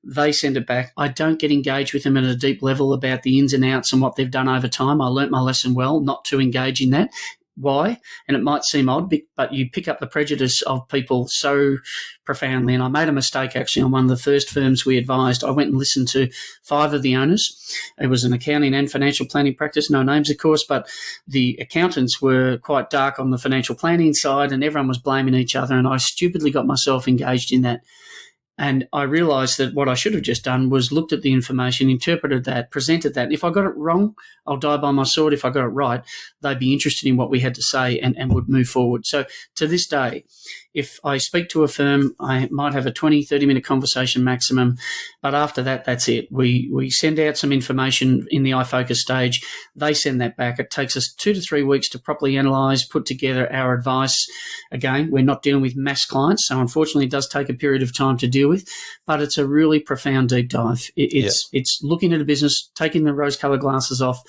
they send it back. I don't get engaged with them at a deep level about the ins and outs and what they've done over time. I learnt my lesson well, not to engage in that. why, and it might seem odd, but you pick up the prejudice of people so profoundly. And I made a mistake actually on one of the first firms we advised. I went and listened to 5 of the owners. It was an accounting and financial planning practice, no names of course, but the accountants were quite dark on the financial planning side and everyone was blaming each other, and I stupidly got myself engaged in that. And I realised that what I should have just done was looked at the information, interpreted that, presented that. If I got it wrong, I'll die by my sword. If I got it right, they'd be interested in what we had to say and would move forward. So to this day, if I speak to a firm, I might have a 20, 30-minute conversation maximum. But after that, that's it. We send out some information in the iFocus stage. They send that back. It takes us 2 to 3 weeks to properly analyse, put together our advice. Again, we're not dealing with mass clients, so unfortunately it does take a period of time to deal with, but it's a really profound deep dive. It's looking at a business, taking the rose-coloured glasses off,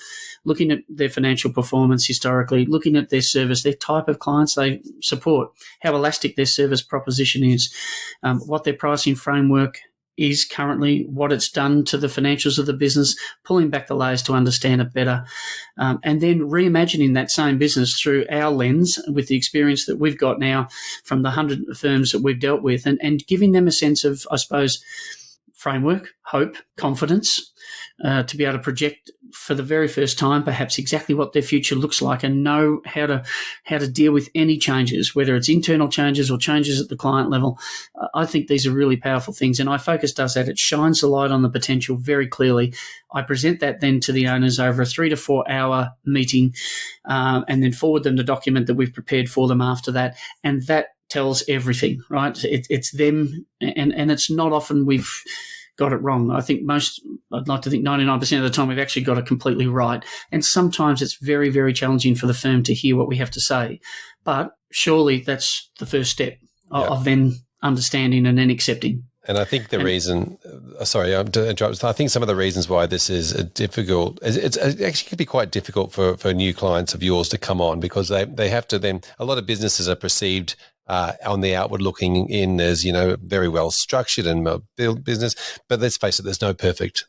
looking at their financial performance historically, looking at their service, their type of clients they support, how elastic their service proposition is, what their pricing framework is currently, what it's done to the financials of the business, pulling back the layers to understand it better, and then reimagining that same business through our lens with the experience that we've got now from the 100 firms that we've dealt with, and giving them a sense of, I suppose, framework, hope, confidence, to be able to project for the very first time perhaps exactly what their future looks like and know how to deal with any changes, whether it's internal changes or changes at the client level. I think these are really powerful things, and iFocus does that. It shines the light on the potential very clearly. I present that then to the owners over a 3 to 4 hour meeting, and then forward them the document that we've prepared for them after that, and that tells everything, right? It's them, and it's not often we've got it wrong. I'd like to think 99% of the time we've actually got it completely right. And sometimes it's very, very challenging for the firm to hear what we have to say. But surely that's the first step of then understanding and then accepting. And I think the reason, sorry, I'm to interrupt. I think some of the reasons why this is difficult, it actually could be quite difficult for new clients of yours to come on, because they have to then, a lot of businesses are perceived on the outward looking in as, very well structured and built business. But let's face it, there's no perfect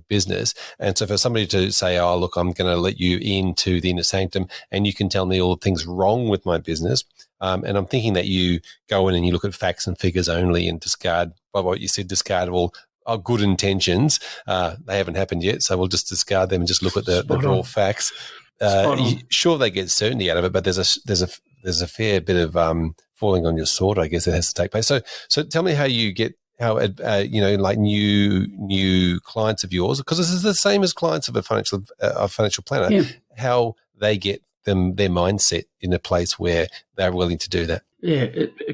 business. And so for somebody to say, oh, look, I'm going to let you into the inner sanctum and you can tell me all the things wrong with my business. And I'm thinking that you go in and you look at facts and figures only and discard, by what you said, discard all our good intentions. They haven't happened yet, so we'll just discard them and just look at the raw facts. Sure, they get certainty out of it, but there's a fair bit of falling on your sword, I guess, that has to take place. So tell me how you get like new clients of yours, because this is the same as clients of a financial planner, how they get their mindset in a place where they're willing to do that. Yeah,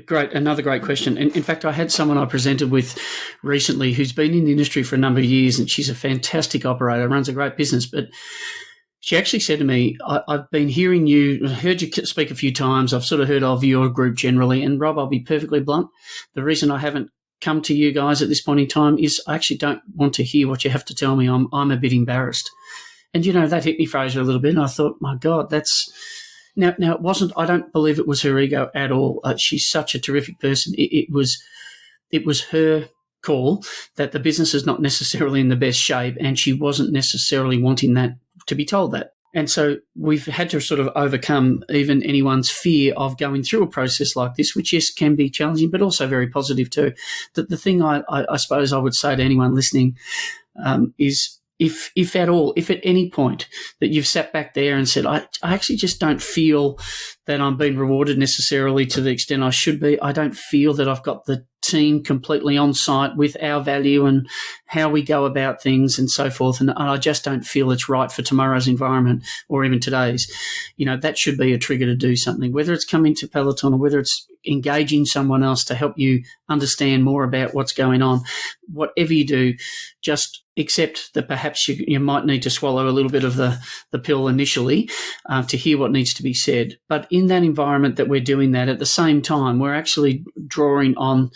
great. Another great question. In fact, I had someone I presented with recently who's been in the industry for a number of years, and she's a fantastic operator, runs a great business, but she actually said to me, I've been hearing you, heard you speak a few times. I've sort of heard of your group generally. And Rob, I'll be perfectly blunt. The reason I haven't come to you guys at this point in time is I actually don't want to hear what you have to tell me. I'm a bit embarrassed. And, that hit me, Fraser, a little bit. And I thought, my God, that's... Now it wasn't, I don't believe it was her ego at all. She's such a terrific person. It was her call that the business is not necessarily in the best shape, and she wasn't necessarily wanting that to be told that. And so we've had to sort of overcome even anyone's fear of going through a process like this, which yes, can be challenging, but also very positive too. The thing I suppose I would say to anyone listening is, if at all, if at any point that you've sat back there and said, I actually just don't feel that I'm being rewarded necessarily to the extent I should be. I don't feel that I've got the team completely on site with our value and how we go about things and so forth. And I just don't feel it's right for tomorrow's environment or even today's. That should be a trigger to do something, whether it's coming to Peloton or whether it's engaging someone else to help you understand more about what's going on. Whatever you do, just accept that perhaps you might need to swallow a little bit of the pill initially to hear what needs to be said. But in that environment that we're doing that, at the same time, we're actually drawing on,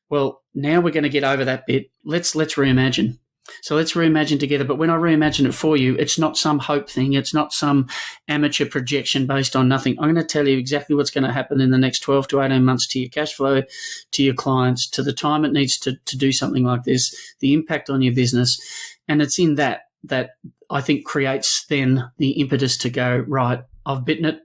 well, now we're going to get over that bit. Let's reimagine. So let's reimagine together. But when I reimagine it for you, it's not some hope thing. It's not some amateur projection based on nothing. I'm going to tell you exactly what's going to happen in the next 12 to 18 months to your cash flow, to your clients, to the time it needs to do something like this, the impact on your business. And it's in that I think creates then the impetus to go, right, I've bitten it.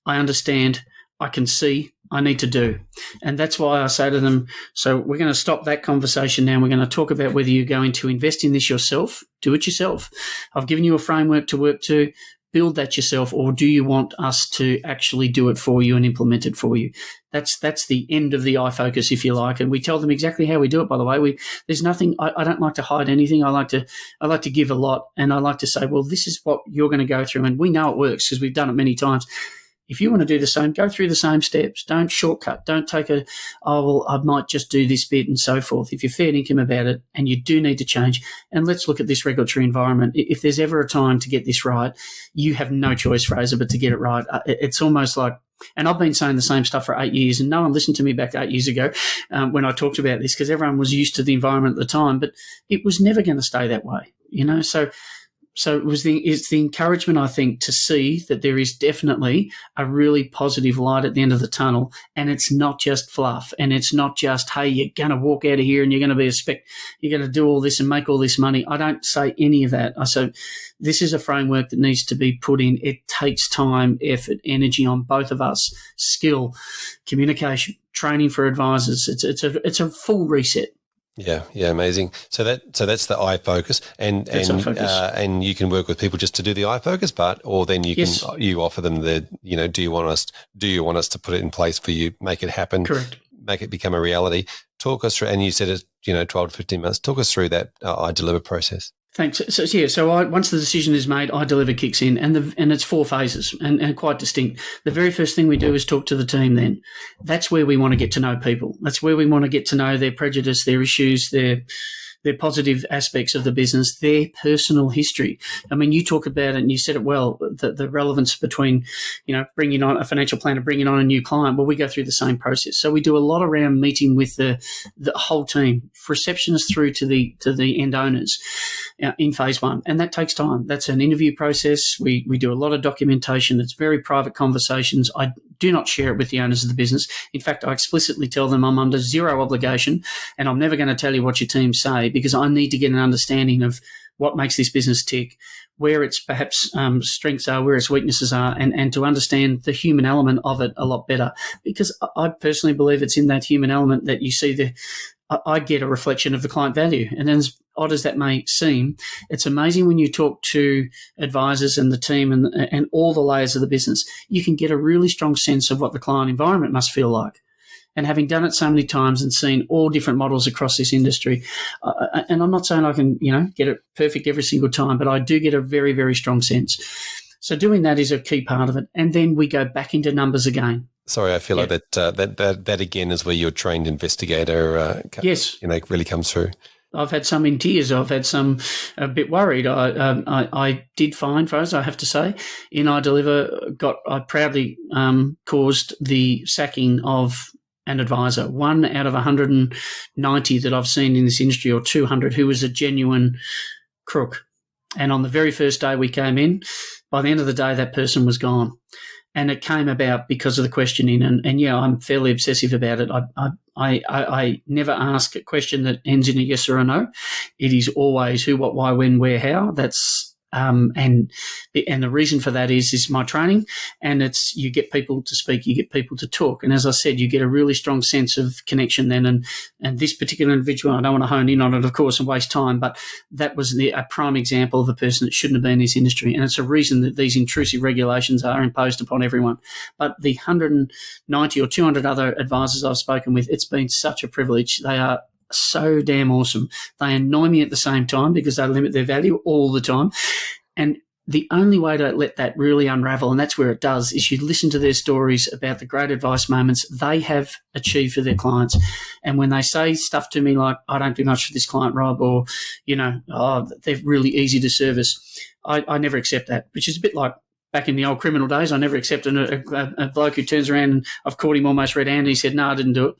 I understand. I can see. I need to do. And that's why I say to them, so we're going to stop that conversation now. We're going to talk about whether you're going to invest in this yourself, do it yourself. I've given you a framework to work to. Build that yourself, or do you want us to actually do it for you and implement it for you? That's the end of the I focus, if you like. And we tell them exactly how we do it, by the way. There's nothing, I don't like to hide anything. I like to give a lot, and I like to say, well, this is what you're going to go through. And we know it works because we've done it many times. If you want to do the same, go through the same steps. Don't shortcut. Don't take I might just do this bit and so forth. If you're fair income about it and you do need to change, and let's look at this regulatory environment. If there's ever a time to get this right, you have no choice, Fraser, but to get it right. It's almost like, and I've been saying the same stuff for 8 years, and no one listened to me back 8 years ago when I talked about this, because everyone was used to the environment at the time, but it was never going to stay that way, So it's the encouragement, I think, to see that there is definitely a really positive light at the end of the tunnel, and it's not just fluff, and it's not just, hey, you're going to walk out of here and you're going to be you're going to do all this and make all this money. I don't say any of that. I say this is a framework that needs to be put in. It takes time, effort, energy on both of us, skill, communication, training for advisors. It's a full reset. Yeah, amazing. So that's the I focus, and you can work with people just to do the I focus part, or then you offer them the, do you want us to put it in place for you, make it happen, correct, make it become a reality. Talk us through, and you said it's 12 to 15 months. Talk us through that I deliver process. Thanks. So once the decision is made, I deliver kicks in, and it's 4 phases and quite distinct. The very first thing we do is talk to the team. Then that's where we want to get to know people. That's where we want to get to know their prejudice, their issues, their positive aspects of the business, their personal history. I mean, you talk about it and you said it well, the relevance between, bringing on a financial planner, bringing on a new client. Well, we go through the same process. So we do a lot around meeting with the whole team, receptionists through to the end owners in phase 1. And that takes time. That's an interview process. We do a lot of documentation. It's very private conversations. I do not share it with the owners of the business. In fact, I explicitly tell them I'm under zero obligation, and I'm never going to tell you what your team say, because I need to get an understanding of what makes this business tick, where its perhaps strengths are, where its weaknesses are, and to understand the human element of it a lot better. Because I personally believe it's in that human element that you see I get a reflection of the client value. And then, as odd as that may seem, it's amazing when you talk to advisors and the team and all the layers of the business, you can get a really strong sense of what the client environment must feel like. And having done it so many times and seen all different models across this industry, and I'm not saying I can, get it perfect every single time, but I do get a very, very strong sense. So doing that is a key part of it. And then we go back into numbers again. Sorry, I feel like that again is where your trained investigator, really comes through. I've had some in tears. I've had some a bit worried. I did find, Fraser, I have to say, in I Deliver, I proudly caused the sacking of an advisor, 1 out of 190 that I've seen in this industry, or 200, who was a genuine crook. And on the very first day we came in, by the end of the day, that person was gone. And it came about because of the questioning. And I'm fairly obsessive about it. I never ask a question that ends in a yes or a no. It is always who, what, why, when, where, how. That's and the reason for that is my training, and it's you get people to speak, you get people to talk, and as I said, you get a really strong sense of connection then. And this particular individual, I don't want to hone in on it, of course, and waste time, but that was a prime example of a person that shouldn't have been in this industry, and it's a reason that these intrusive regulations are imposed upon everyone. But the 190 or 200 other advisors I've spoken with, it's been such a privilege. They are so damn awesome. They annoy me at the same time because they limit their value all the time. And the only way to let that really unravel, and that's where it does, is you listen to their stories about the great advice moments they have achieved for their clients. And when they say stuff to me like, I don't do much for this client, Rob, or, they're really easy to service, I never accept that, which is a bit like back in the old criminal days. I never accepted a bloke who turns around and I've caught him almost red-handed. He said, "No, I didn't do it."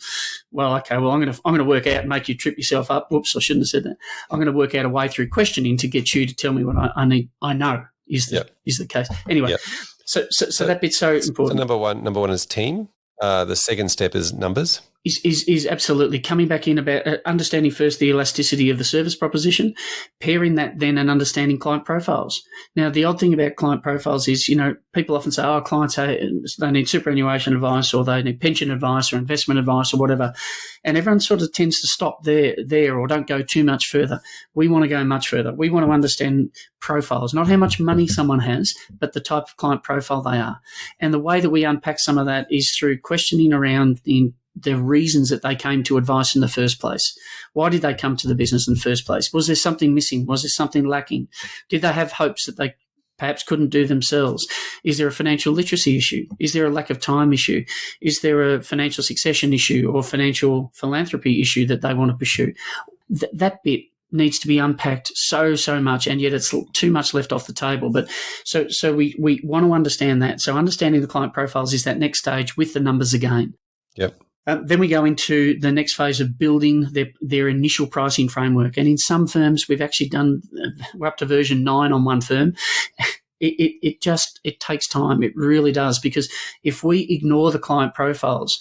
Well, okay. Well, I'm going to work out and make you trip yourself up. Whoops, I shouldn't have said that. I'm going to work out a way through questioning to get you to tell me what I need. I know is the case. Anyway, so that bit's so important. So number one is team. The second step is numbers. is absolutely coming back in about understanding first the elasticity of the service proposition, pairing that then and understanding client profiles. Now, the odd thing about client profiles is, people often say, clients, they need superannuation advice, or they need pension advice or investment advice or whatever. And everyone sort of tends to stop there or don't go too much further. We want to go much further. We want to understand profiles, not how much money someone has, but the type of client profile they are. And the way that we unpack some of that is through questioning around the reasons that they came to advice in the first place. Why did they come to the business in the first place? Was there something missing? Was there something lacking? Did they have hopes that they perhaps couldn't do themselves? Is there a financial literacy issue? Is there a lack of time issue? Is there a financial succession issue or financial philanthropy issue that they want to pursue? That bit needs to be unpacked so much, and yet it's too much left off the table. But so we want to understand that. So understanding the client profiles is that next stage with the numbers again. Yep. Then we go into the next phase of building their initial pricing framework. And in some firms, we've actually we're up to version 9 on one firm. It takes time. It really does, because if we ignore the client profiles,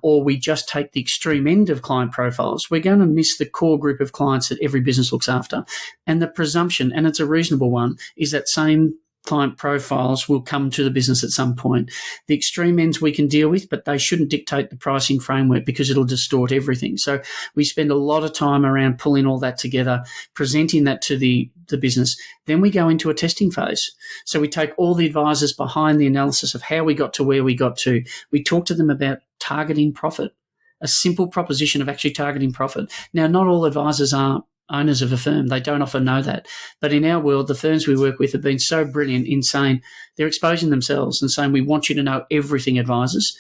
or we just take the extreme end of client profiles, we're going to miss the core group of clients that every business looks after. And the presumption, and it's a reasonable one, is that same client profiles will come to the business at some point. The extreme ends we can deal with, but they shouldn't dictate the pricing framework, because it'll distort everything. So we spend a lot of time around pulling all that together, presenting that to the business. Then we go into a testing phase. So we take all the advisors behind the analysis of how we got to where we got to. We talk to them about targeting profit, a simple proposition of actually targeting profit. Now, not all advisors are owners of a firm. They don't often know that. But in our world, the firms we work with have been so brilliant in saying they're exposing themselves and saying, we want you to know everything, advisors.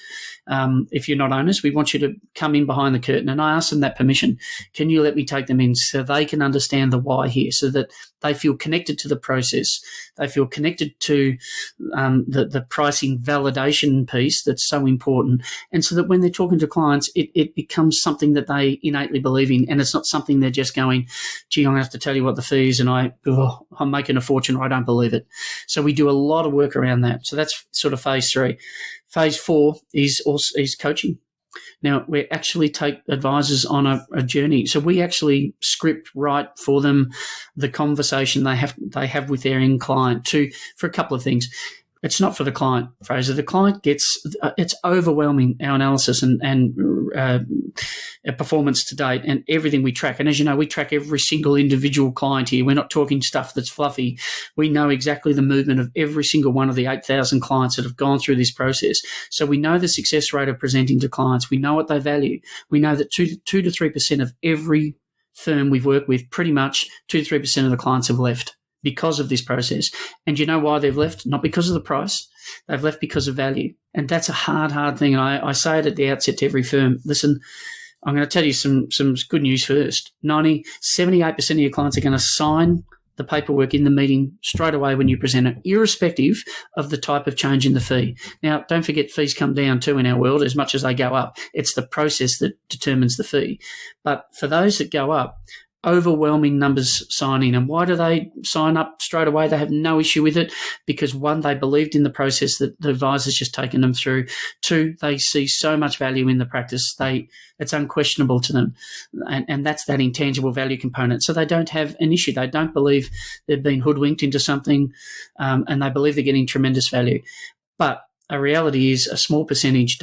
If you're not owners, we want you to come in behind the curtain. And I ask them that permission. Can you let me take them in so they can understand the why here, so that they feel connected to the process. They feel connected to the pricing validation piece that's so important. And so that when they're talking to clients, it becomes something that they innately believe in. And it's not something they're just going, gee, I'm going to have to tell you what the fee is, and I'm making a fortune, or I don't believe it. So we do a lot of work around that. So that's sort of phase 3. Phase 4 is coaching. Now, we actually take advisors on a journey. So we actually script write for them the conversation they have with their end client for a couple of things. It's not for the client, Fraser. The client gets it's overwhelming, our analysis and performance to date and everything we track. And as you know, we track every single individual client here. We're not talking stuff that's fluffy. We know exactly the movement of every single one of the 8,000 clients that have gone through this process. So we know the success rate of presenting to clients. We know what they value. We know that 2 to 3% of every firm we've worked with, pretty much 2 to 3% of the clients have left because of this process. And you know why they've left? Not because of the price. They've left because of value. And that's a hard thing. And I say it at the outset to every firm. Listen, I'm going to tell you some good news first. 78% of your clients are going to sign the paperwork in the meeting straight away when you present it, irrespective of the type of change in the fee. Now, don't forget, fees come down too in our world as much as they go up. It's the process that determines the fee. But for those that go up, overwhelming numbers sign in. And why do they sign up straight away? They have no issue with it because, 1, they believed in the process that the advisor's just taken them through. 2, they see so much value in the practice. It's unquestionable to them. And that's that intangible value component. So they don't have an issue. They don't believe they've been hoodwinked into something, and they believe they're getting tremendous value. But a reality is a small percentage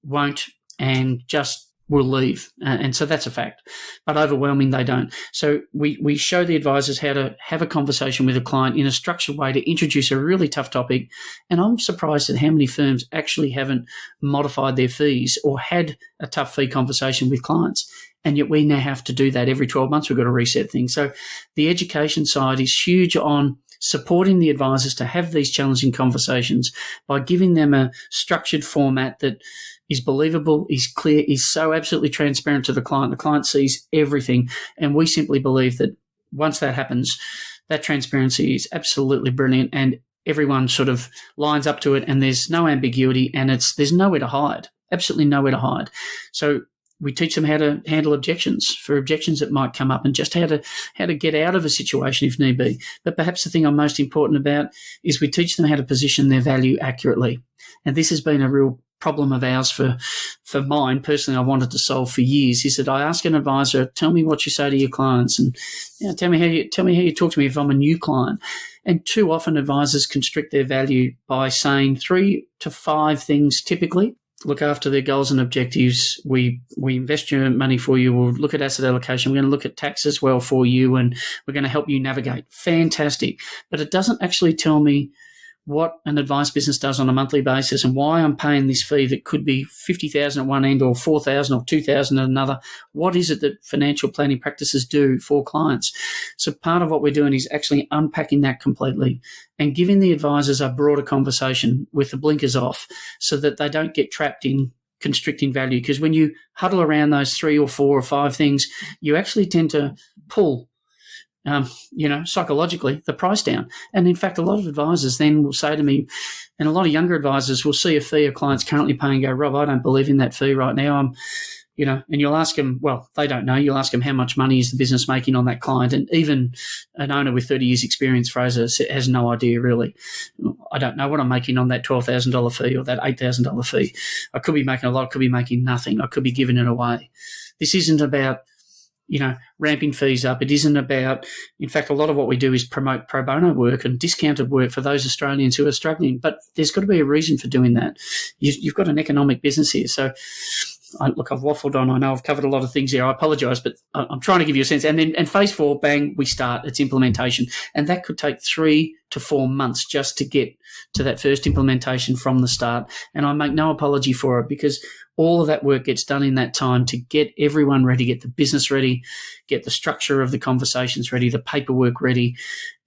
won't, and just will leave. And so that's a fact. But overwhelming, they don't. So we show the advisors how to have a conversation with a client in a structured way to introduce a really tough topic. And I'm surprised at how many firms actually haven't modified their fees or had a tough fee conversation with clients. And yet we now have to do that every 12 months. We've got to reset things. So the education side is huge on supporting the advisors to have these challenging conversations by giving them a structured format that is believable, is clear, is so absolutely transparent to the client. The client sees everything. And we simply believe that once that happens, that transparency is absolutely brilliant and everyone sort of lines up to it and there's no ambiguity and there's nowhere to hide, absolutely nowhere to hide. So we teach them how to handle objections that might come up and just how to get out of a situation if need be. But perhaps the thing I'm most important about is we teach them how to position their value accurately. And this has been a real problem of ours for mine personally, I wanted to solve for years, is that I ask an advisor, tell me what you say to your clients, and tell me how you talk to me if I'm a new client. And too often advisors constrict their value by saying 3 to 5 things typically. Look after their goals and objectives. We invest your money for you. We'll look at asset allocation. We're going to look at tax as well for you, and we're going to help you navigate. Fantastic. But it doesn't actually tell me what an advice business does on a monthly basis and why I'm paying this fee that could be $50,000 at one end or $4,000 or $2,000 at another. What is it that financial planning practices do for clients? So part of what we're doing is actually unpacking that completely and giving the advisors a broader conversation with the blinkers off so that they don't get trapped in constricting value. Because when you huddle around those 3 or 4 or 5 things, you actually tend to pull psychologically, the price down. And in fact, a lot of advisors then will say to me, and a lot of younger advisors will see a fee a client's currently paying and go, Rob, I don't believe in that fee right now. And you'll ask them, well, they don't know. You'll ask them how much money is the business making on that client. And even an owner with 30 years experience, Fraser, has no idea really. I don't know what I'm making on that $12,000 fee or that $8,000 fee. I could be making a lot, I could be making nothing. I could be giving it away. This isn't about ramping fees up. It isn't about, in fact, a lot of what we do is promote pro bono work and discounted work for those Australians who are struggling. But there's got to be a reason for doing that. You've got an economic business here. So, I've waffled on. I know I've covered a lot of things here. I apologise, but I'm trying to give you a sense. And phase 4, bang, we start. It's implementation. And that could take 3 to 4 months just to get to that first implementation from the start. And I make no apology for it because all of that work gets done in that time to get everyone ready, get the business ready, get the structure of the conversations ready, the paperwork ready,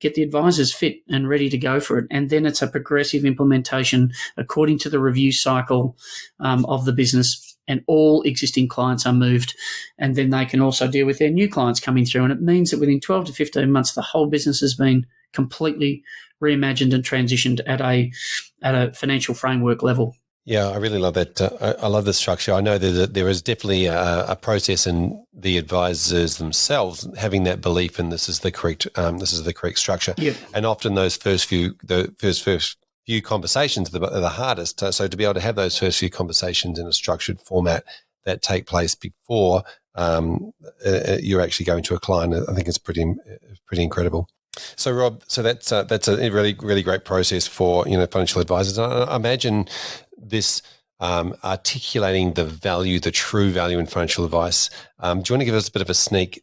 get the advisors fit and ready to go for it. And then it's a progressive implementation according to the review cycle of the business. And all existing clients are moved, and then they can also deal with their new clients coming through. And it means that within 12 to 15 months, the whole business has been completely reimagined and transitioned at a financial framework level. Yeah, I really love that. I love the structure. I know that there is definitely a process in the advisors themselves having that belief in this is the correct structure. Yeah. And often those first few conversations are the hardest. So to be able to have those first few conversations in a structured format that take place before you're actually going to a client, I think it's pretty incredible. So Rob, that's a really, really great process for financial advisors. I imagine this articulating the true value in financial advice. Do you want to give us a bit of a sneak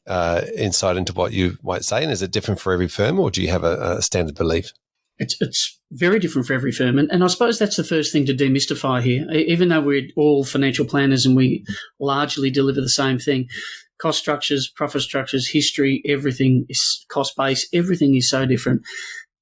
insight into what you might say? And is it different for every firm, or do you have a standard belief? It's very different for every firm. And I suppose that's the first thing to demystify here. Even though we're all financial planners and we largely deliver the same thing, cost structures, profit structures, history, everything is cost-based. Everything is so different.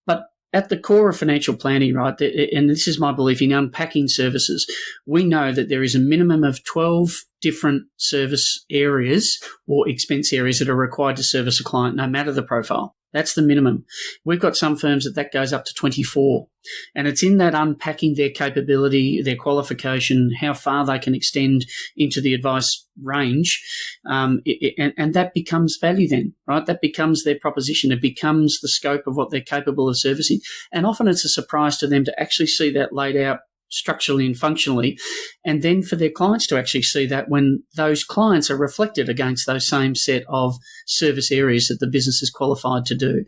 But at the core of financial planning, right, and this is my belief in unpacking services, we know that there is a minimum of 12 different service areas or expense areas that are required to service a client, no matter the profile. That's the minimum. We've got some firms that goes up to 24. And it's in that unpacking their capability, their qualification, how far they can extend into the advice range. And that becomes value then, right? That becomes their proposition. It becomes the scope of what they're capable of servicing. And often it's a surprise to them to actually see that laid out structurally and functionally, and then for their clients to actually see that when those clients are reflected against those same set of service areas that the business is qualified to do.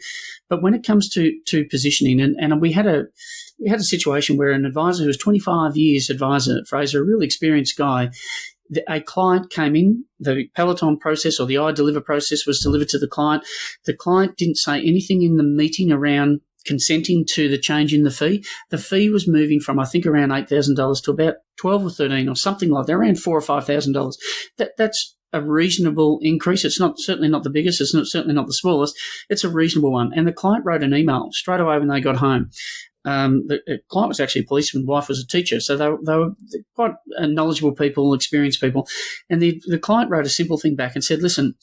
But when it comes to positioning, and we had a situation where an advisor who was 25 years advisor, Fraser, a really experienced guy, a client came in, the Peloton process or the iDeliver process was delivered to the client. The client didn't say anything in the meeting around consenting to the change in the fee. The fee was moving from, I think, around $8,000 to about 12 or 13 or something like that, around $4,000 or $5,000. That's a reasonable increase. It's certainly not the biggest. It's certainly not the smallest. It's a reasonable one. And the client wrote an email straight away when they got home. The client was actually a policeman, wife was a teacher, so they were quite knowledgeable people, experienced people. And the client wrote a simple thing back and said, listen,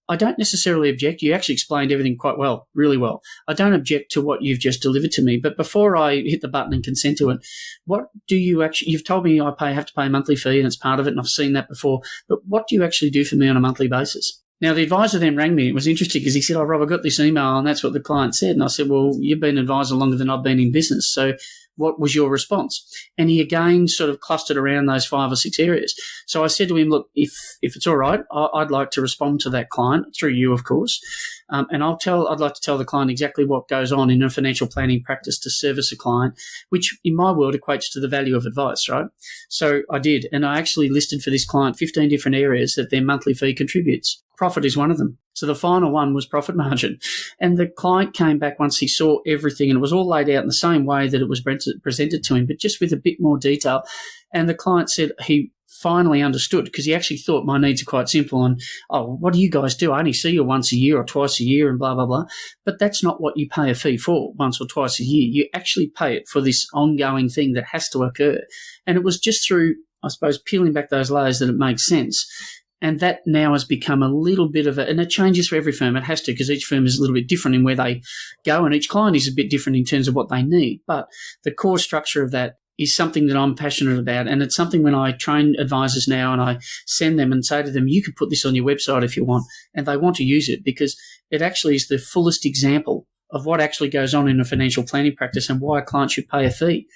I don't necessarily object. You actually explained everything quite well, really well. I don't object to what you've just delivered to me. But before I hit the button and consent to it, what do you actually – you've told me I have to pay a monthly fee and it's part of it, and I've seen that before. But what do you actually do for me on a monthly basis? Now, the advisor then rang me. It was interesting because he said, oh, Rob, I got this email and that's what the client said. And I said, well, you've been an advisor longer than I've been in business. So what was your response? And he again sort of clustered around those 5 or 6 areas. So I said to him, look, if it's all right, I'd like to respond to that client through you, of course. And I'd like to tell the client exactly what goes on in a financial planning practice to service a client, which in my world equates to the value of advice, right? So I did. And I actually listed for this client 15 different areas that their monthly fee contributes. Profit is one of them. So the final one was profit margin. And the client came back once he saw everything, and it was all laid out in the same way that it was presented to him, but just with a bit more detail. And the client said he finally understood, because he actually thought my needs are quite simple and, oh, what do you guys do? I only see you once a year or twice a year and blah, blah, blah. But that's not what you pay a fee for once or twice a year. You actually pay it for this ongoing thing that has to occur. And it was just through, I suppose, peeling back those layers that it makes sense. And that now has become a little bit of and it changes for every firm. It has to, because each firm is a little bit different in where they go, and each client is a bit different in terms of what they need. But the core structure of that is something that I'm passionate about. And it's something when I train advisors now and I send them and say to them, you can put this on your website if you want, and they want to use it because it actually is the fullest example of what actually goes on in a financial planning practice and why a client should pay a fee.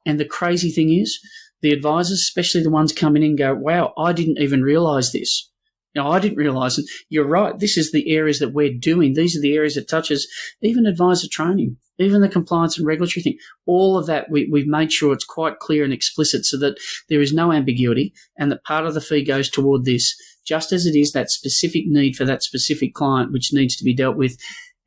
And the crazy thing is, the advisors, especially the ones coming in, go, wow, I didn't even realise this. I didn't realise it. You're right. This is the areas that we're doing. These are the areas that touches even advisor training, even the compliance and regulatory thing. All of that, we've made sure it's quite clear and explicit so that there is no ambiguity and that part of the fee goes toward this, just as it is that specific need for that specific client, which needs to be dealt with.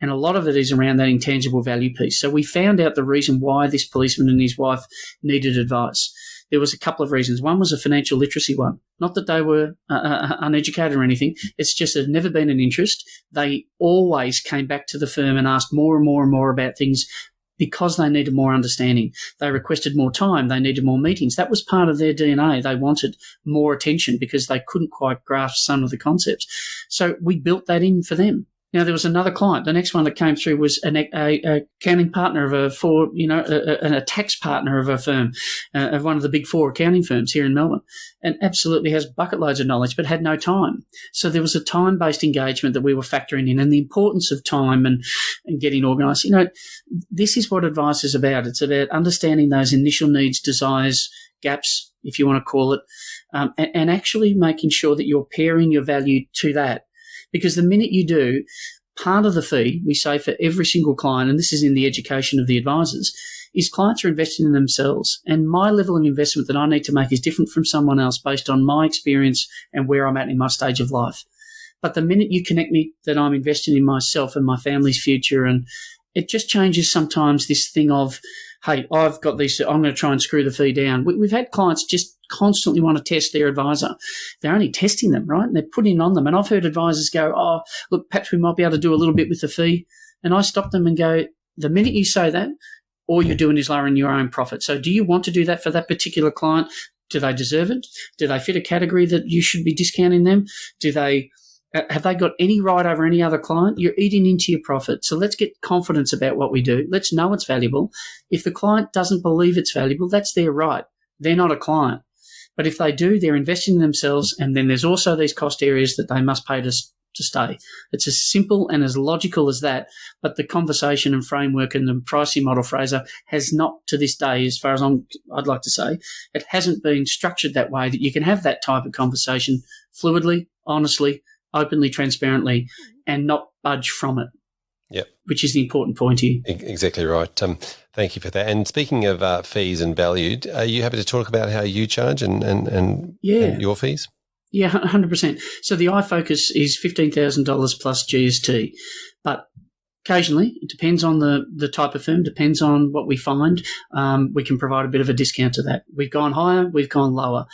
And a lot of it is around that intangible value piece. So we found out the reason why this policeman and his wife needed advice. There was a couple of reasons. One was a financial literacy one. Not that they were uneducated or anything. It's just there's never been an interest. They always came back to the firm and asked more and more and more about things because they needed more understanding. They requested more time. They needed more meetings. That was part of their DNA. They wanted more attention because they couldn't quite grasp some of the concepts. So we built that in for them. Now, there was another client. The next one that came through was an accounting partner of a tax partner of a firm, of one of the big 4 accounting firms here in Melbourne, and absolutely has bucket loads of knowledge, but had no time. So there was a time-based engagement that we were factoring in, and the importance of time and getting organised. This is what advice is about. It's about understanding those initial needs, desires, gaps, if you want to call it, and actually making sure that you're pairing your value to that. Because the minute you do, part of the fee, we say for every single client, and this is in the education of the advisors, is clients are investing in themselves. And my level of investment that I need to make is different from someone else based on my experience and where I'm at in my stage of life. But the minute you connect me that I'm investing in myself and my family's future, and it just changes sometimes this thing of, hey, I've got these, I'm going to try and screw the fee down. We've had clients just constantly want to test their advisor. They're only testing them, right? And they're putting on them. And I've heard advisors go, oh, look, perhaps we might be able to do a little bit with the fee. And I stop them and go, the minute you say that, all you're doing is lowering your own profit. So do you want to do that for that particular client? Do they deserve it? Do they fit a category that you should be discounting them? Have they got any right over any other client? You're eating into your profit. So let's get confidence about what we do. Let's know it's valuable. If the client doesn't believe it's valuable, that's their right. They're not a client. But if they do, they're investing in themselves, and then there's also these cost areas that they must pay to stay. It's as simple and as logical as that, but the conversation and framework and the pricing model, Fraser, has not to this day, as far as I'd like to say, it hasn't been structured that way that you can have that type of conversation fluidly, honestly, openly, transparently, and not budge from it. Yep. Which is the important point here. Exactly right. Thank you for that. And speaking of fees and value, are you happy to talk about how you charge and your fees? Yeah, 100%. So the iFocus is $15,000 plus GST, but occasionally it depends on the type of firm, depends on what we find. We can provide a bit of a discount to that. We've gone higher, we've gone lower,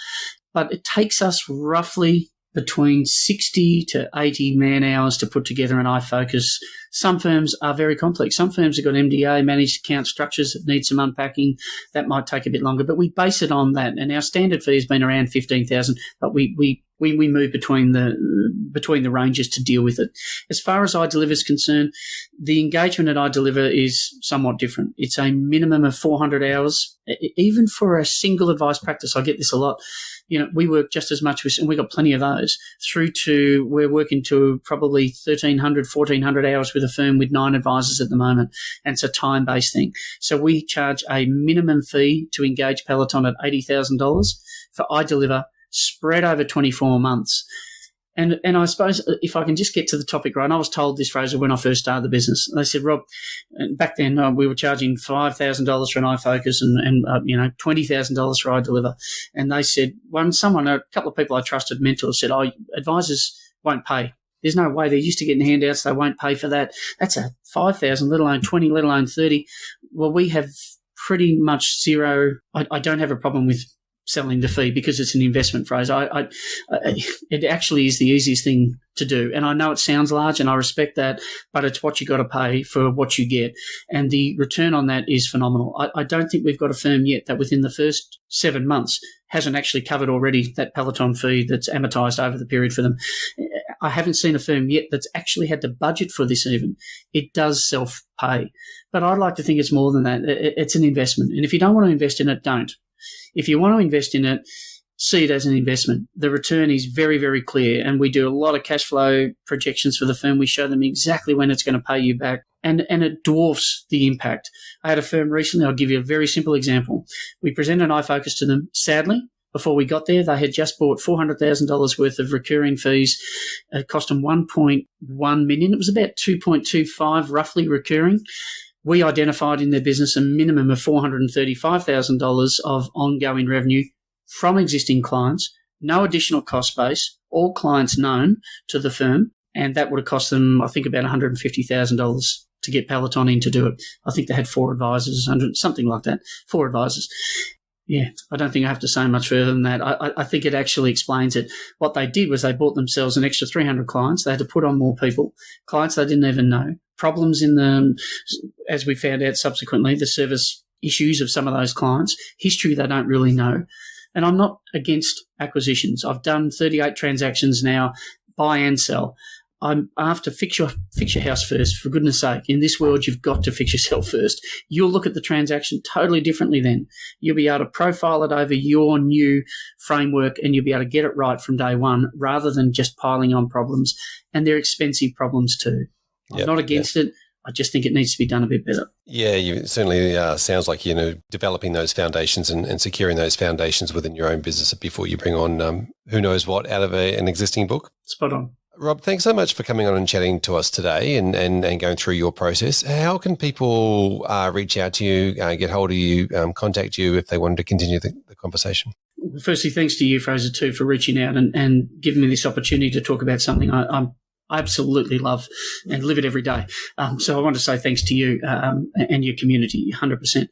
but it takes us roughly between 60 to 80 man hours to put together an iFocus. Some firms are very complex. Some firms have got MDA, managed account structures that need some unpacking. That might take a bit longer, but we base it on that. And our standard fee has been around $15,000, but we We move between the ranges to deal with it. As far as iDeliver is concerned, the engagement at iDeliver is somewhat different. It's a minimum of 400 hours. Even for a single advice practice, I get this a lot. We work just as much with, and we've got plenty of those, through to we're working to probably 1,300, 1,400 hours with a firm with 9 advisors at the moment. And it's a time-based thing. So we charge a minimum fee to engage Peloton at $80,000 for iDeliver, spread over 24 months. And I suppose if I can just get to the topic right, and I was told this, Fraser, when I first started the business. They said, Rob, back then we were charging $5,000 for an iFocus and $20,000 for iDeliver. And they said, a couple of people I trusted, mentors, said, advisors won't pay. There's no way. They're used to getting handouts. They won't pay for that. That's a $5,000, let alone 20, let alone 30. Well, we have pretty much zero. I don't have a problem with selling the fee because it's an investment, phrase. It actually is the easiest thing to do. And I know it sounds large and I respect that, but it's what you got to pay for what you get. And the return on that is phenomenal. I don't think we've got a firm yet that within the first 7 months hasn't actually covered already that Peloton fee that's amortized over the period for them. I haven't seen a firm yet that's actually had to budget for this even. It does self-pay. But I'd like to think it's more than that. It's an investment. And if you don't want to invest in it, don't. If you want to invest in it, see it as an investment. The return is very, very clear, and we do a lot of cash flow projections for the firm. We show them exactly when it's going to pay you back, and it dwarfs the impact. I had a firm recently. I'll give you a very simple example. We presented an iFocus to them. Sadly, before we got there, they had just bought $400,000 worth of recurring fees. It cost them $1.1 million. It was about 2.25 roughly recurring. We identified in their business a minimum of $435,000 of ongoing revenue from existing clients, no additional cost base, all clients known to the firm, and that would have cost them, I think, about $150,000 to get Peloton in to do it. I think they had 4 advisors, something like that, 4 advisors. Yeah, I don't think I have to say much further than that. I think it actually explains it. What they did was they bought themselves an extra 300 clients. They had to put on more people, clients they didn't even know. Problems in the, as we found out subsequently, the service issues of some of those clients, history they don't really know. And I'm not against acquisitions. I've done 38 transactions now, buy and sell. I'm after fix your house first, for goodness sake. In this world, you've got to fix yourself first. You'll look at the transaction totally differently then. You'll be able to profile it over your new framework and you'll be able to get it right from day one rather than just piling on problems. And they're expensive problems too. I'm not against it. I just think it needs to be done a bit better. Yeah, you certainly sounds like, developing those foundations and securing those foundations within your own business before you bring on who knows what out of an existing book. Spot on. Rob, thanks so much for coming on and chatting to us today and going through your process. How can people reach out to you, get hold of you, contact you if they wanted to continue the conversation? Firstly, thanks to you, Fraser, too, for reaching out and giving me this opportunity to talk about something I absolutely love and live it every day. So I want to say thanks to you and your community, 100%.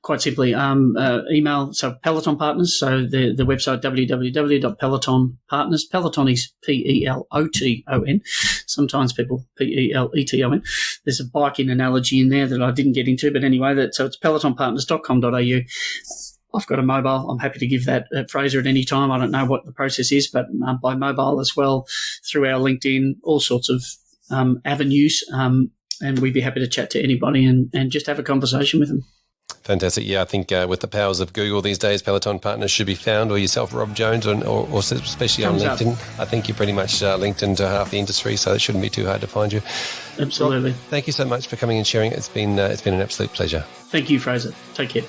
Quite simply, email, so Peloton Partners, so the website www.pelotonpartners. Peloton is Peloton. Sometimes people Peleton. There's a biking analogy in there that I didn't get into, but anyway, so it's pelotonpartners.com.au. I've got a mobile. I'm happy to give that Fraser at any time. I don't know what the process is, but by mobile as well, through our LinkedIn, all sorts of avenues, and we'd be happy to chat to anybody and just have a conversation with them. Fantastic. Yeah, I think with the powers of Google these days, Peloton Partners should be found, or yourself, Rob Jones, or especially on LinkedIn. I think you're pretty much linked into half the industry, so it shouldn't be too hard to find you. Absolutely. Rob, thank you so much for coming and sharing. It's been an absolute pleasure. Thank you, Fraser. Take care.